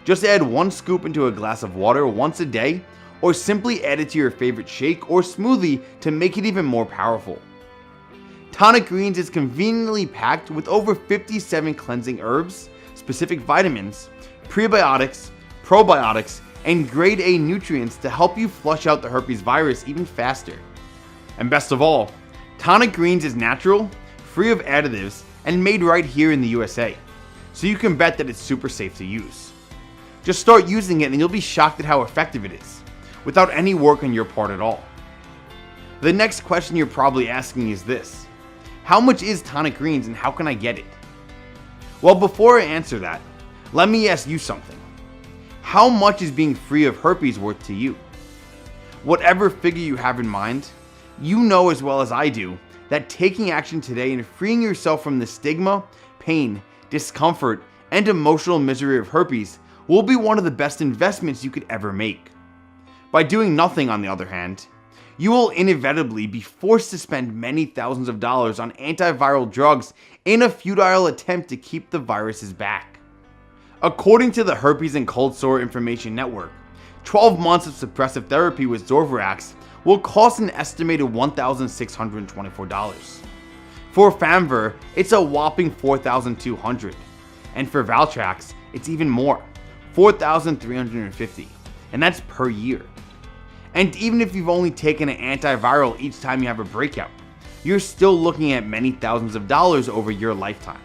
Just add 1 scoop into a glass of water once a day, or simply add it to your favorite shake or smoothie to make it even more powerful. TonicGreens is conveniently packed with over 57 cleansing herbs, specific vitamins, prebiotics, probiotics, and grade A nutrients to help you flush out the herpes virus even faster. And best of all, TonicGreens is natural, free of additives, and made right here in the USA, so you can bet that it's super safe to use. Just start using it and you'll be shocked at how effective it is, without any work on your part at all. The next question you're probably asking is this: how much is TonicGreens and how can I get it? Well, before I answer that, let me ask you something. How much is being free of herpes worth to you? Whatever figure you have in mind, you know as well as I do that taking action today and freeing yourself from the stigma, pain, discomfort, and emotional misery of herpes will be one of the best investments you could ever make. By doing nothing, on the other hand, you will inevitably be forced to spend many thousands of dollars on antiviral drugs in a futile attempt to keep the viruses back. According to the Herpes and Cold Sore Information Network, 12 months of suppressive therapy with Zorvirax will cost an estimated $1,624. For Famver, it's a whopping $4,200, and for Valtrax, it's even more, $4,350, and that's per year. And even if you've only taken an antiviral each time you have a breakout, you're still looking at many thousands of dollars over your lifetime.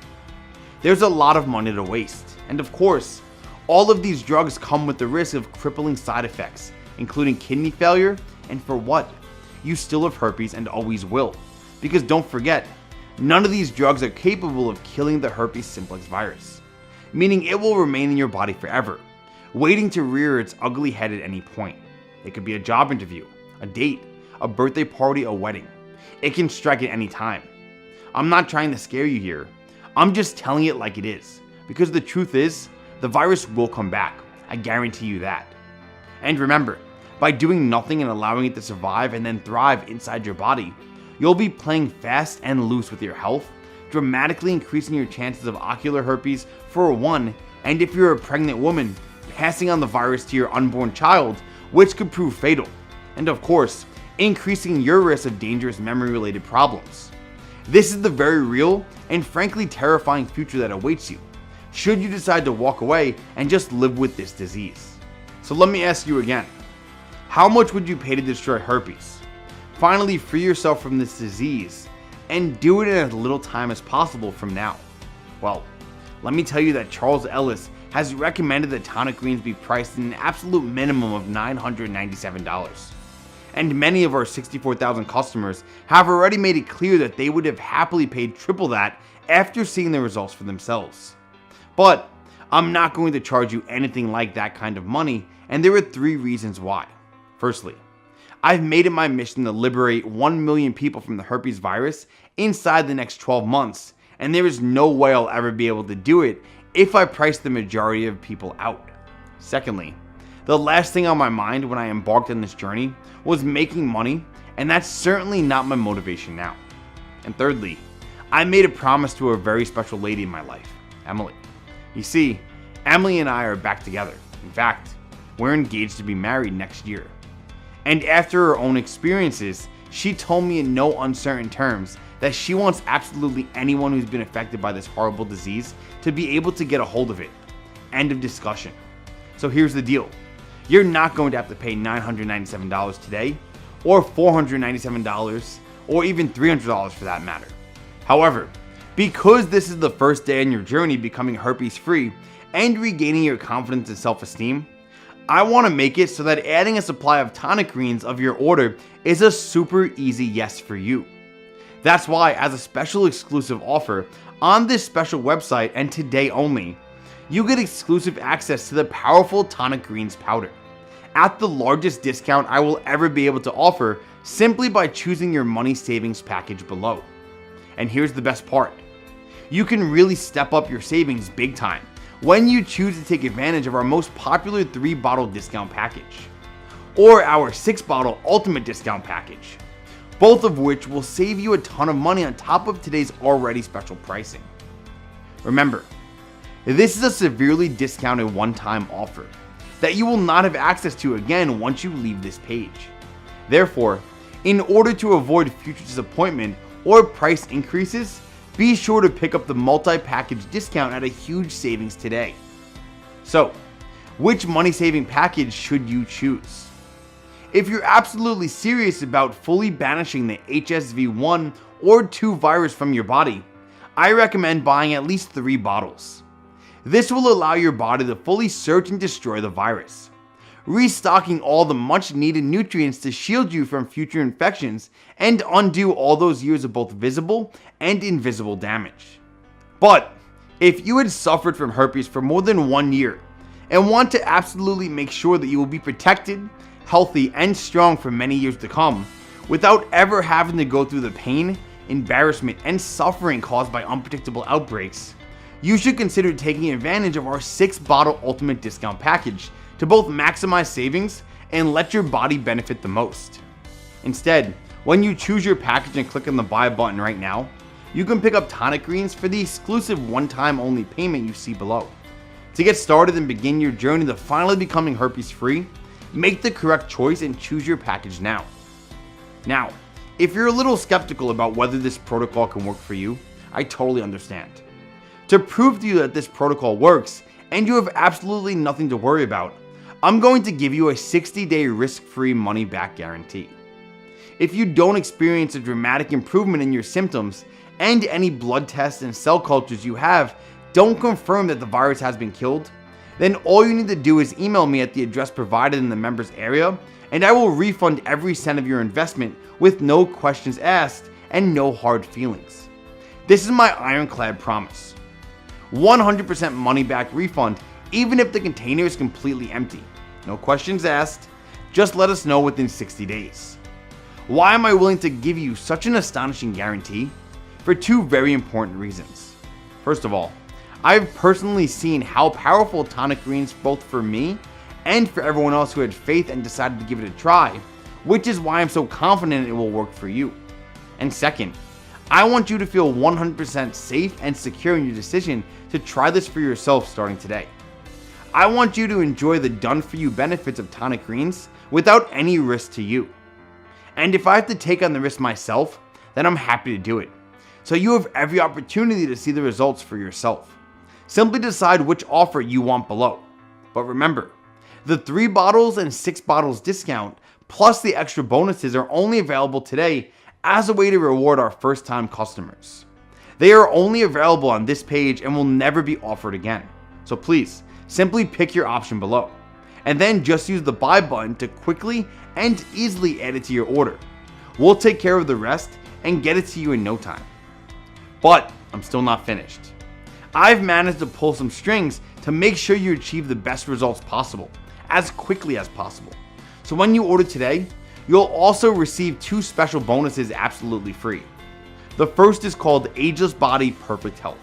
There's a lot of money to waste, and of course, all of these drugs come with the risk of crippling side effects, including kidney failure, and for what? You still have herpes and always will. Because don't forget, none of these drugs are capable of killing the herpes simplex virus, meaning it will remain in your body forever, waiting to rear its ugly head at any point. It could be a job interview, a date, a birthday party, a wedding. It can strike at any time. I'm not trying to scare you here. I'm just telling it like it is, because the truth is, the virus will come back. I guarantee you that. And remember, by doing nothing and allowing it to survive and then thrive inside your body, you'll be playing fast and loose with your health, dramatically increasing your chances of ocular herpes for one, and if you're a pregnant woman, passing on the virus to your unborn child, which could prove fatal, and of course, increasing your risk of dangerous memory-related problems. This is the very real and frankly terrifying future that awaits you, should you decide to walk away and just live with this disease. So let me ask you again, how much would you pay to destroy herpes? Finally free yourself from this disease, and do it in as little time as possible from now. Well, let me tell you that Charles Ellis has recommended that TonicGreens be priced in an absolute minimum of $997. And many of our 64,000 customers have already made it clear that they would have happily paid triple that after seeing the results for themselves. But I'm not going to charge you anything like that kind of money, and there are 3 reasons why. Firstly, I've made it my mission to liberate 1 million people from the herpes virus inside the next 12 months, and there is no way I'll ever be able to do it if I price the majority of people out. Secondly, the last thing on my mind when I embarked on this journey was making money, and that's certainly not my motivation now. And thirdly, I made a promise to a very special lady in my life, Emily. You see, Emily and I are back together. In fact, we're engaged to be married next year. And after her own experiences, she told me in no uncertain terms that she wants absolutely anyone who's been affected by this horrible disease to be able to get a hold of it. End of discussion. So here's the deal. You're not going to have to pay $997 today, or $497, or even $300 for that matter. However, because this is the first day in your journey becoming herpes free and regaining your confidence and self-esteem, I want to make it so that adding a supply of TonicGreens of your order is a super easy yes for you. That's why, as a special exclusive offer on this special website and today only, you get exclusive access to the powerful TonicGreens powder at the largest discount I will ever be able to offer, simply by choosing your money savings package below. And here's the best part. You can really step up your savings big time when you choose to take advantage of our most popular 3-bottle discount package, or our 6-bottle ultimate discount package, both of which will save you a ton of money on top of today's already special pricing. Remember, this is a severely discounted one-time offer that you will not have access to again once you leave this page. Therefore, in order to avoid future disappointment or price increases, be sure to pick up the multi-package discount at a huge savings today. So, which money-saving package should you choose? If you're absolutely serious about fully banishing the HSV1 or 2 virus from your body, I recommend buying at least 3 bottles. This will allow your body to fully search and destroy the virus. restocking all the much needed nutrients to shield you from future infections and undo all those years of both visible and invisible damage. But if you had suffered from herpes for more than 1 year and want to absolutely make sure that you will be protected, healthy, and strong for many years to come, without ever having to go through the pain, embarrassment, and suffering caused by unpredictable outbreaks, you should consider taking advantage of our 6-bottle ultimate discount package to both maximize savings and let your body benefit the most. Instead, when you choose your package and click on the buy button right now, you can pick up TonicGreens for the exclusive one-time only payment you see below. To get started and begin your journey to finally becoming herpes free, make the correct choice and choose your package now. Now, if you're a little skeptical about whether this protocol can work for you, I totally understand. To prove to you that this protocol works and you have absolutely nothing to worry about, I'm going to give you a 60-day risk-free money-back guarantee. If you don't experience a dramatic improvement in your symptoms and any blood tests and cell cultures you have don't confirm that the virus has been killed, then all you need to do is email me at the address provided in the members area, and I will refund every cent of your investment with no questions asked and no hard feelings. This is my ironclad promise. 100% money back refund even if the container is completely empty. No questions asked, just let us know within 60 days. Why am I willing to give you such an astonishing guarantee? For 2 very important reasons. First of all, I've personally seen how powerful TonicGreens both for me and for everyone else who had faith and decided to give it a try, which is why I'm so confident it will work for you. And second, I want you to feel 100% safe and secure in your decision to try this for yourself starting today. I want you to enjoy the done-for-you benefits of TonicGreens without any risk to you. And if I have to take on the risk myself, then I'm happy to do it. So you have every opportunity to see the results for yourself. Simply decide which offer you want below. But remember, the 3 bottles and 6 bottles discount plus the extra bonuses are only available today as a way to reward our first-time customers. They are only available on this page and will never be offered again. So please, simply pick your option below. And then just use the buy button to quickly and easily add it to your order. We'll take care of the rest and get it to you in no time. But I'm still not finished. I've managed to pull some strings to make sure you achieve the best results possible, as quickly as possible. So when you order today, you'll also receive 2 special bonuses absolutely free. The first is called Ageless Body Perfect Health.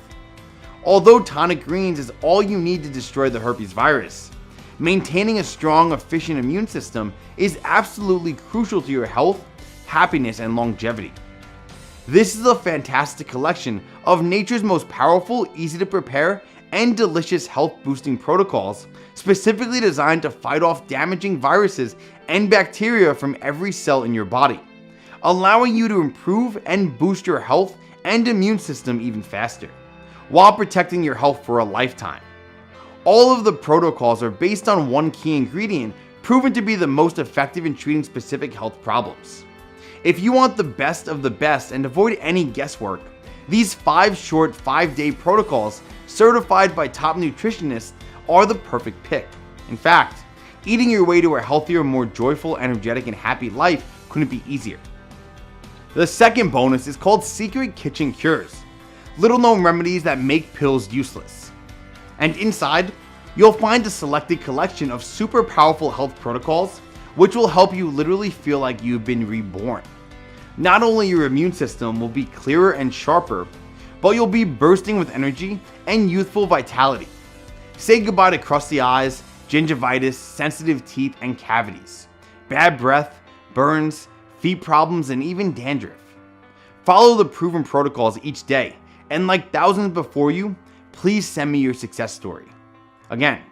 Although TonicGreens is all you need to destroy the herpes virus, maintaining a strong, efficient immune system is absolutely crucial to your health, happiness, and longevity. This is a fantastic collection of nature's most powerful, easy to prepare, and delicious health boosting protocols specifically designed to fight off damaging viruses and bacteria from every cell in your body, allowing you to improve and boost your health and immune system even faster, while protecting your health for a lifetime. All of the protocols are based on one key ingredient proven to be the most effective in treating specific health problems. If you want the best of the best and avoid any guesswork, these 5 short 5-day protocols certified by top nutritionists are the perfect pick. In fact, eating your way to a healthier, more joyful, energetic, and happy life couldn't be easier. The second bonus is called Secret Kitchen Cures, little known remedies that make pills useless. And inside, you'll find a selected collection of super powerful health protocols which will help you literally feel like you've been reborn. Not only your immune system will be clearer and sharper, but you'll be bursting with energy and youthful vitality. Say goodbye to crusty eyes, gingivitis, sensitive teeth, and cavities, bad breath, burns, feet problems, and even dandruff. Follow the proven protocols each day, and like thousands before you, please send me your success story. Again,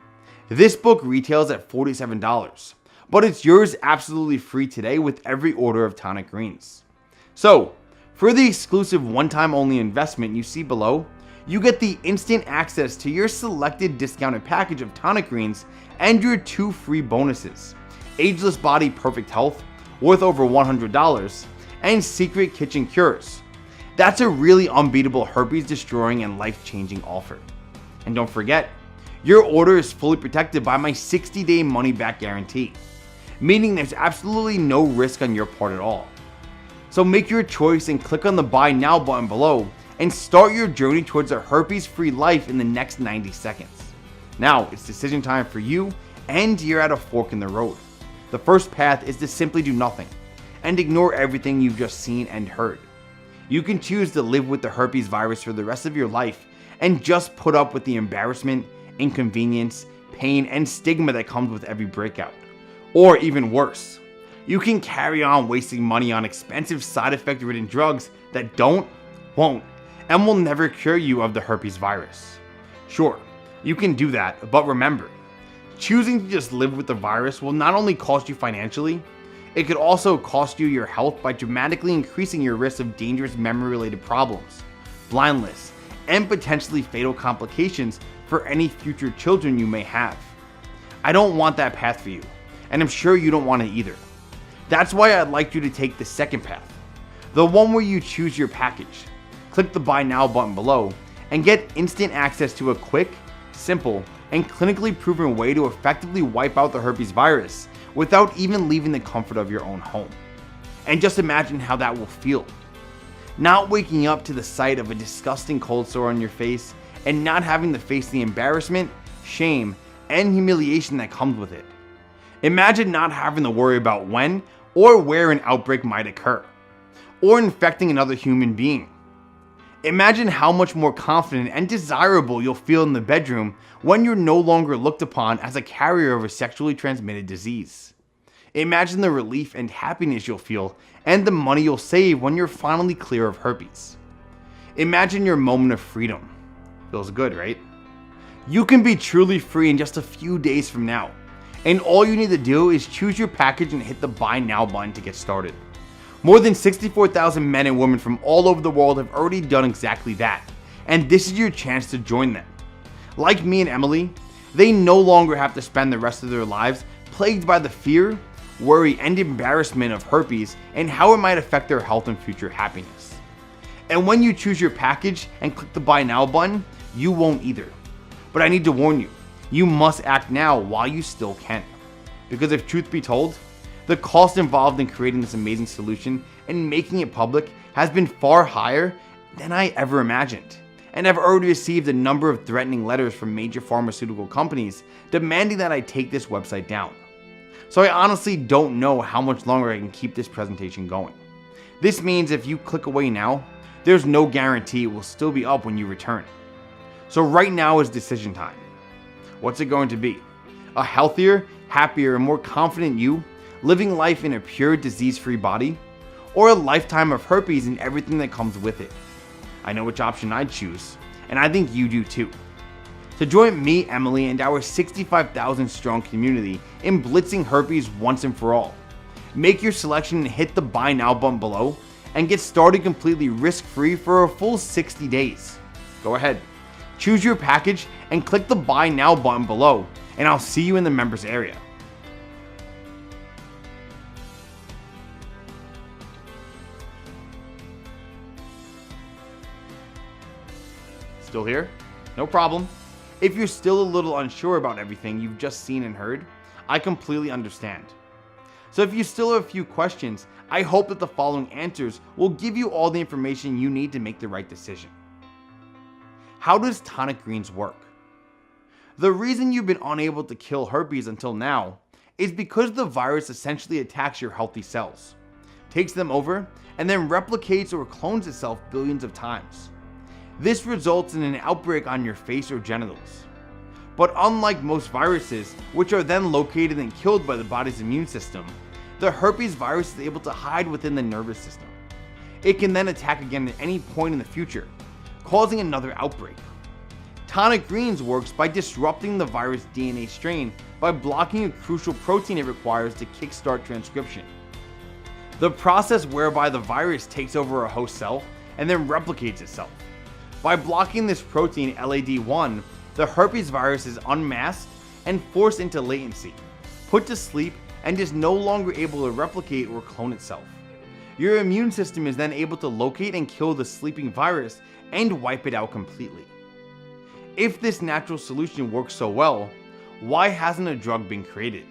this book retails at $47. But it's yours absolutely free today with every order of TonicGreens. So, for the exclusive one-time only investment you see below, you get the instant access to your selected discounted package of TonicGreens and your 2 free bonuses, Ageless Body Perfect Health, worth over $100, and Secret Kitchen Cures. That's a really unbeatable herpes-destroying and life-changing offer. And don't forget, Your order is fully protected by my 60-day money-back guarantee, meaning there's absolutely no risk on your part at all. So make your choice and click on the Buy Now button below and start your journey towards a herpes-free life in the next 90 seconds. Now, it's decision time for you, and you're at a fork in the road. The first path is to simply do nothing and ignore everything you've just seen and heard. You can choose to live with the herpes virus for the rest of your life and just put up with the embarrassment, inconvenience, pain, and stigma that comes with every breakout. Or even worse, you can carry on wasting money on expensive side effect ridden drugs that won't, and will never cure you of the herpes virus. Sure, you can do that, but remember, choosing to just live with the virus will not only cost you financially, it could also cost you your health by dramatically increasing your risk of dangerous memory-related problems, blindness, and potentially fatal complications for any future children you may have. I don't want that path for you, and I'm sure you don't want it either. That's why I'd like you to take the second path, the one where you choose your package. Click the Buy Now button below and get instant access to a quick, simple, and clinically proven way to effectively wipe out the herpes virus without even leaving the comfort of your own home. And just imagine how that will feel. Not waking up to the sight of a disgusting cold sore on your face and not having to face the embarrassment, shame, and humiliation that comes with it. Imagine not having to worry about when or where an outbreak might occur, or infecting another human being. Imagine how much more confident and desirable you'll feel in the bedroom when you're no longer looked upon as a carrier of a sexually transmitted disease. Imagine the relief and happiness you'll feel and the money you'll save when you're finally clear of herpes. Imagine your moment of freedom. Feels good, right? You can be truly free in just a few days from now, and all you need to do is choose your package and hit the Buy Now button to get started. More than 64,000 men and women from all over the world have already done exactly that, and this is your chance to join them. Like me and Emily, they no longer have to spend the rest of their lives plagued by the fear, worry, and embarrassment of herpes and how it might affect their health and future happiness. And when you choose your package and click the Buy Now button, you won't either. But I need to warn you, you must act now while you still can. Because if truth be told, the cost involved in creating this amazing solution and making it public has been far higher than I ever imagined. And I've already received a number of threatening letters from major pharmaceutical companies demanding that I take this website down. So I honestly don't know how much longer I can keep this presentation going. This means if you click away now, there's no guarantee it will still be up when you return. So right now is decision time. What's it going to be? A healthier, happier, and more confident you, living life in a pure, disease-free body? Or a lifetime of herpes and everything that comes with it? I know which option I'd choose, and I think you do too. To join me, Emily, and our 65,000 strong community in blitzing herpes once and for all, make your selection and hit the Buy Now button below and get started completely risk-free for a full 60 days. Go ahead, choose your package and click the Buy Now button below, and I'll see you in the members area. Still here? No problem. If you're still a little unsure about everything you've just seen and heard, I completely understand. So if you still have a few questions, I hope that the following answers will give you all the information you need to make the right decision. How does TonicGreens work? The reason you've been unable to kill herpes until now is because the virus essentially attacks your healthy cells, takes them over, and then replicates or clones itself billions of times. This results in an outbreak on your face or genitals. But unlike most viruses, which are then located and killed by the body's immune system, the herpes virus is able to hide within the nervous system. It can then attack again at any point in the future, causing another outbreak. TonicGreens works by disrupting the virus DNA strain by blocking a crucial protein it requires to kickstart transcription. The process whereby the virus takes over a host cell and then replicates itself. By blocking this protein LAD1, the herpes virus is unmasked and forced into latency, put to sleep, and is no longer able to replicate or clone itself. Your immune system is then able to locate and kill the sleeping virus and wipe it out completely. If this natural solution works so well, why hasn't a drug been created?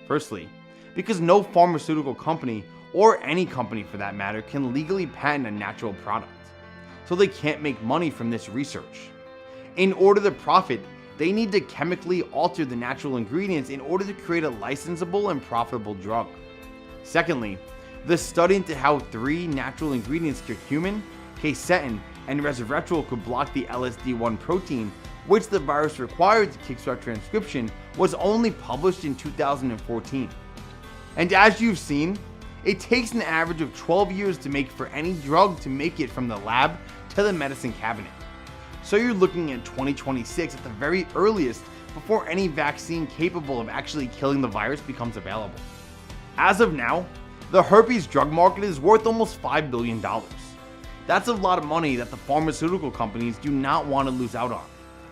Firstly, because no pharmaceutical company, or any company for that matter, can legally patent a natural product, so they can't make money from this research. In order to profit, they need to chemically alter the natural ingredients in order to create a licensable and profitable drug. Secondly, the study into how 3 natural ingredients, curcumin, quercetin, and resveratrol, could block the LSD1 protein, which the virus required to kickstart transcription, was only published in 2014. And as you've seen, it takes an average of 12 years to make for any drug to make it from the lab to the medicine cabinet. So you're looking at 2026 at the very earliest before any vaccine capable of actually killing the virus becomes available. As of now, the herpes drug market is worth almost $5 billion. That's a lot of money that the pharmaceutical companies do not want to lose out on.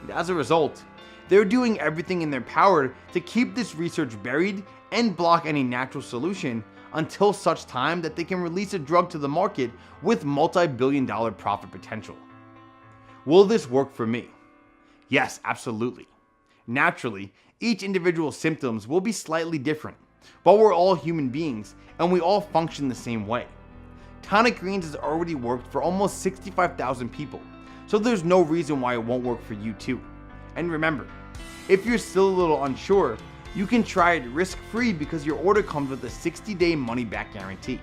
And as a result, they're doing everything in their power to keep this research buried and block any natural solution until such time that they can release a drug to the market with multi-billion-dollar profit potential. Will this work for me? Yes, absolutely. Naturally, each individual's symptoms will be slightly different, but we're all human beings and we all function the same way. TonicGreens has already worked for almost 65,000 people, so there's no reason why it won't work for you too. And remember, if you're still a little unsure, you can try it risk-free because your order comes with a 60-day money-back guarantee,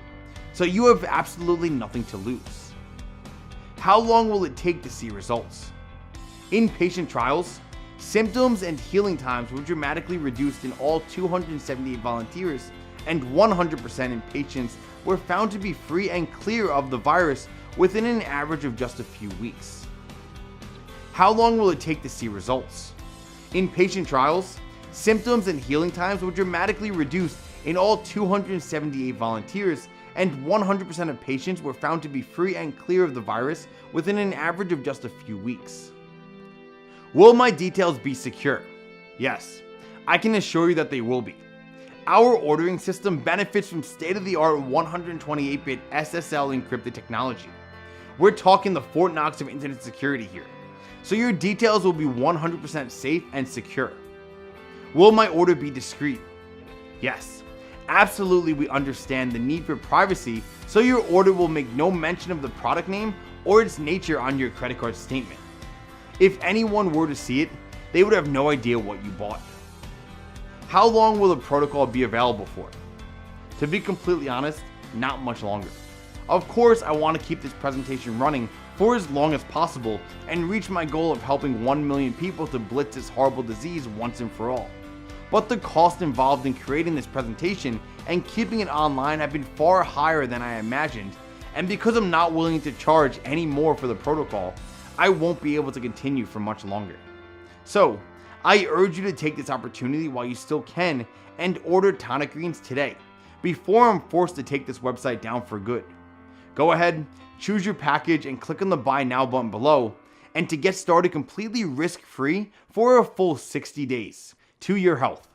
so you have absolutely nothing to lose. How long will it take to see results? In patient trials, symptoms and healing times were dramatically reduced in all 278 volunteers, and 100% in patients were found to be free and clear of the virus within an average of just a few weeks. How long will it take to see results? In patient trials, symptoms and healing times were dramatically reduced in all 278 volunteers, and 100% of patients were found to be free and clear of the virus within an average of just a few weeks. Will my details be secure? Yes, I can assure you that they will be. Our ordering system benefits from state-of-the-art 128-bit SSL encrypted technology. We're talking the Fort Knox of internet security here, so your details will be 100% safe and secure. Will my order be discreet? Yes, absolutely. We understand the need for privacy, so your order will make no mention of the product name or its nature on your credit card statement. If anyone were to see it, they would have no idea what you bought. How long will the protocol be available for? To be completely honest, not much longer. Of course, I want to keep this presentation running for as long as possible and reach my goal of helping 1 million people to blitz this horrible disease once and for all. But the cost involved in creating this presentation and keeping it online have been far higher than I imagined, and because I'm not willing to charge any more for the protocol, I won't be able to continue for much longer. So, I urge you to take this opportunity while you still can and order TonicGreens today, before I'm forced to take this website down for good. Go ahead, choose your package and click on the Buy Now button below, and to get started completely risk-free for a full 60 days. To your health.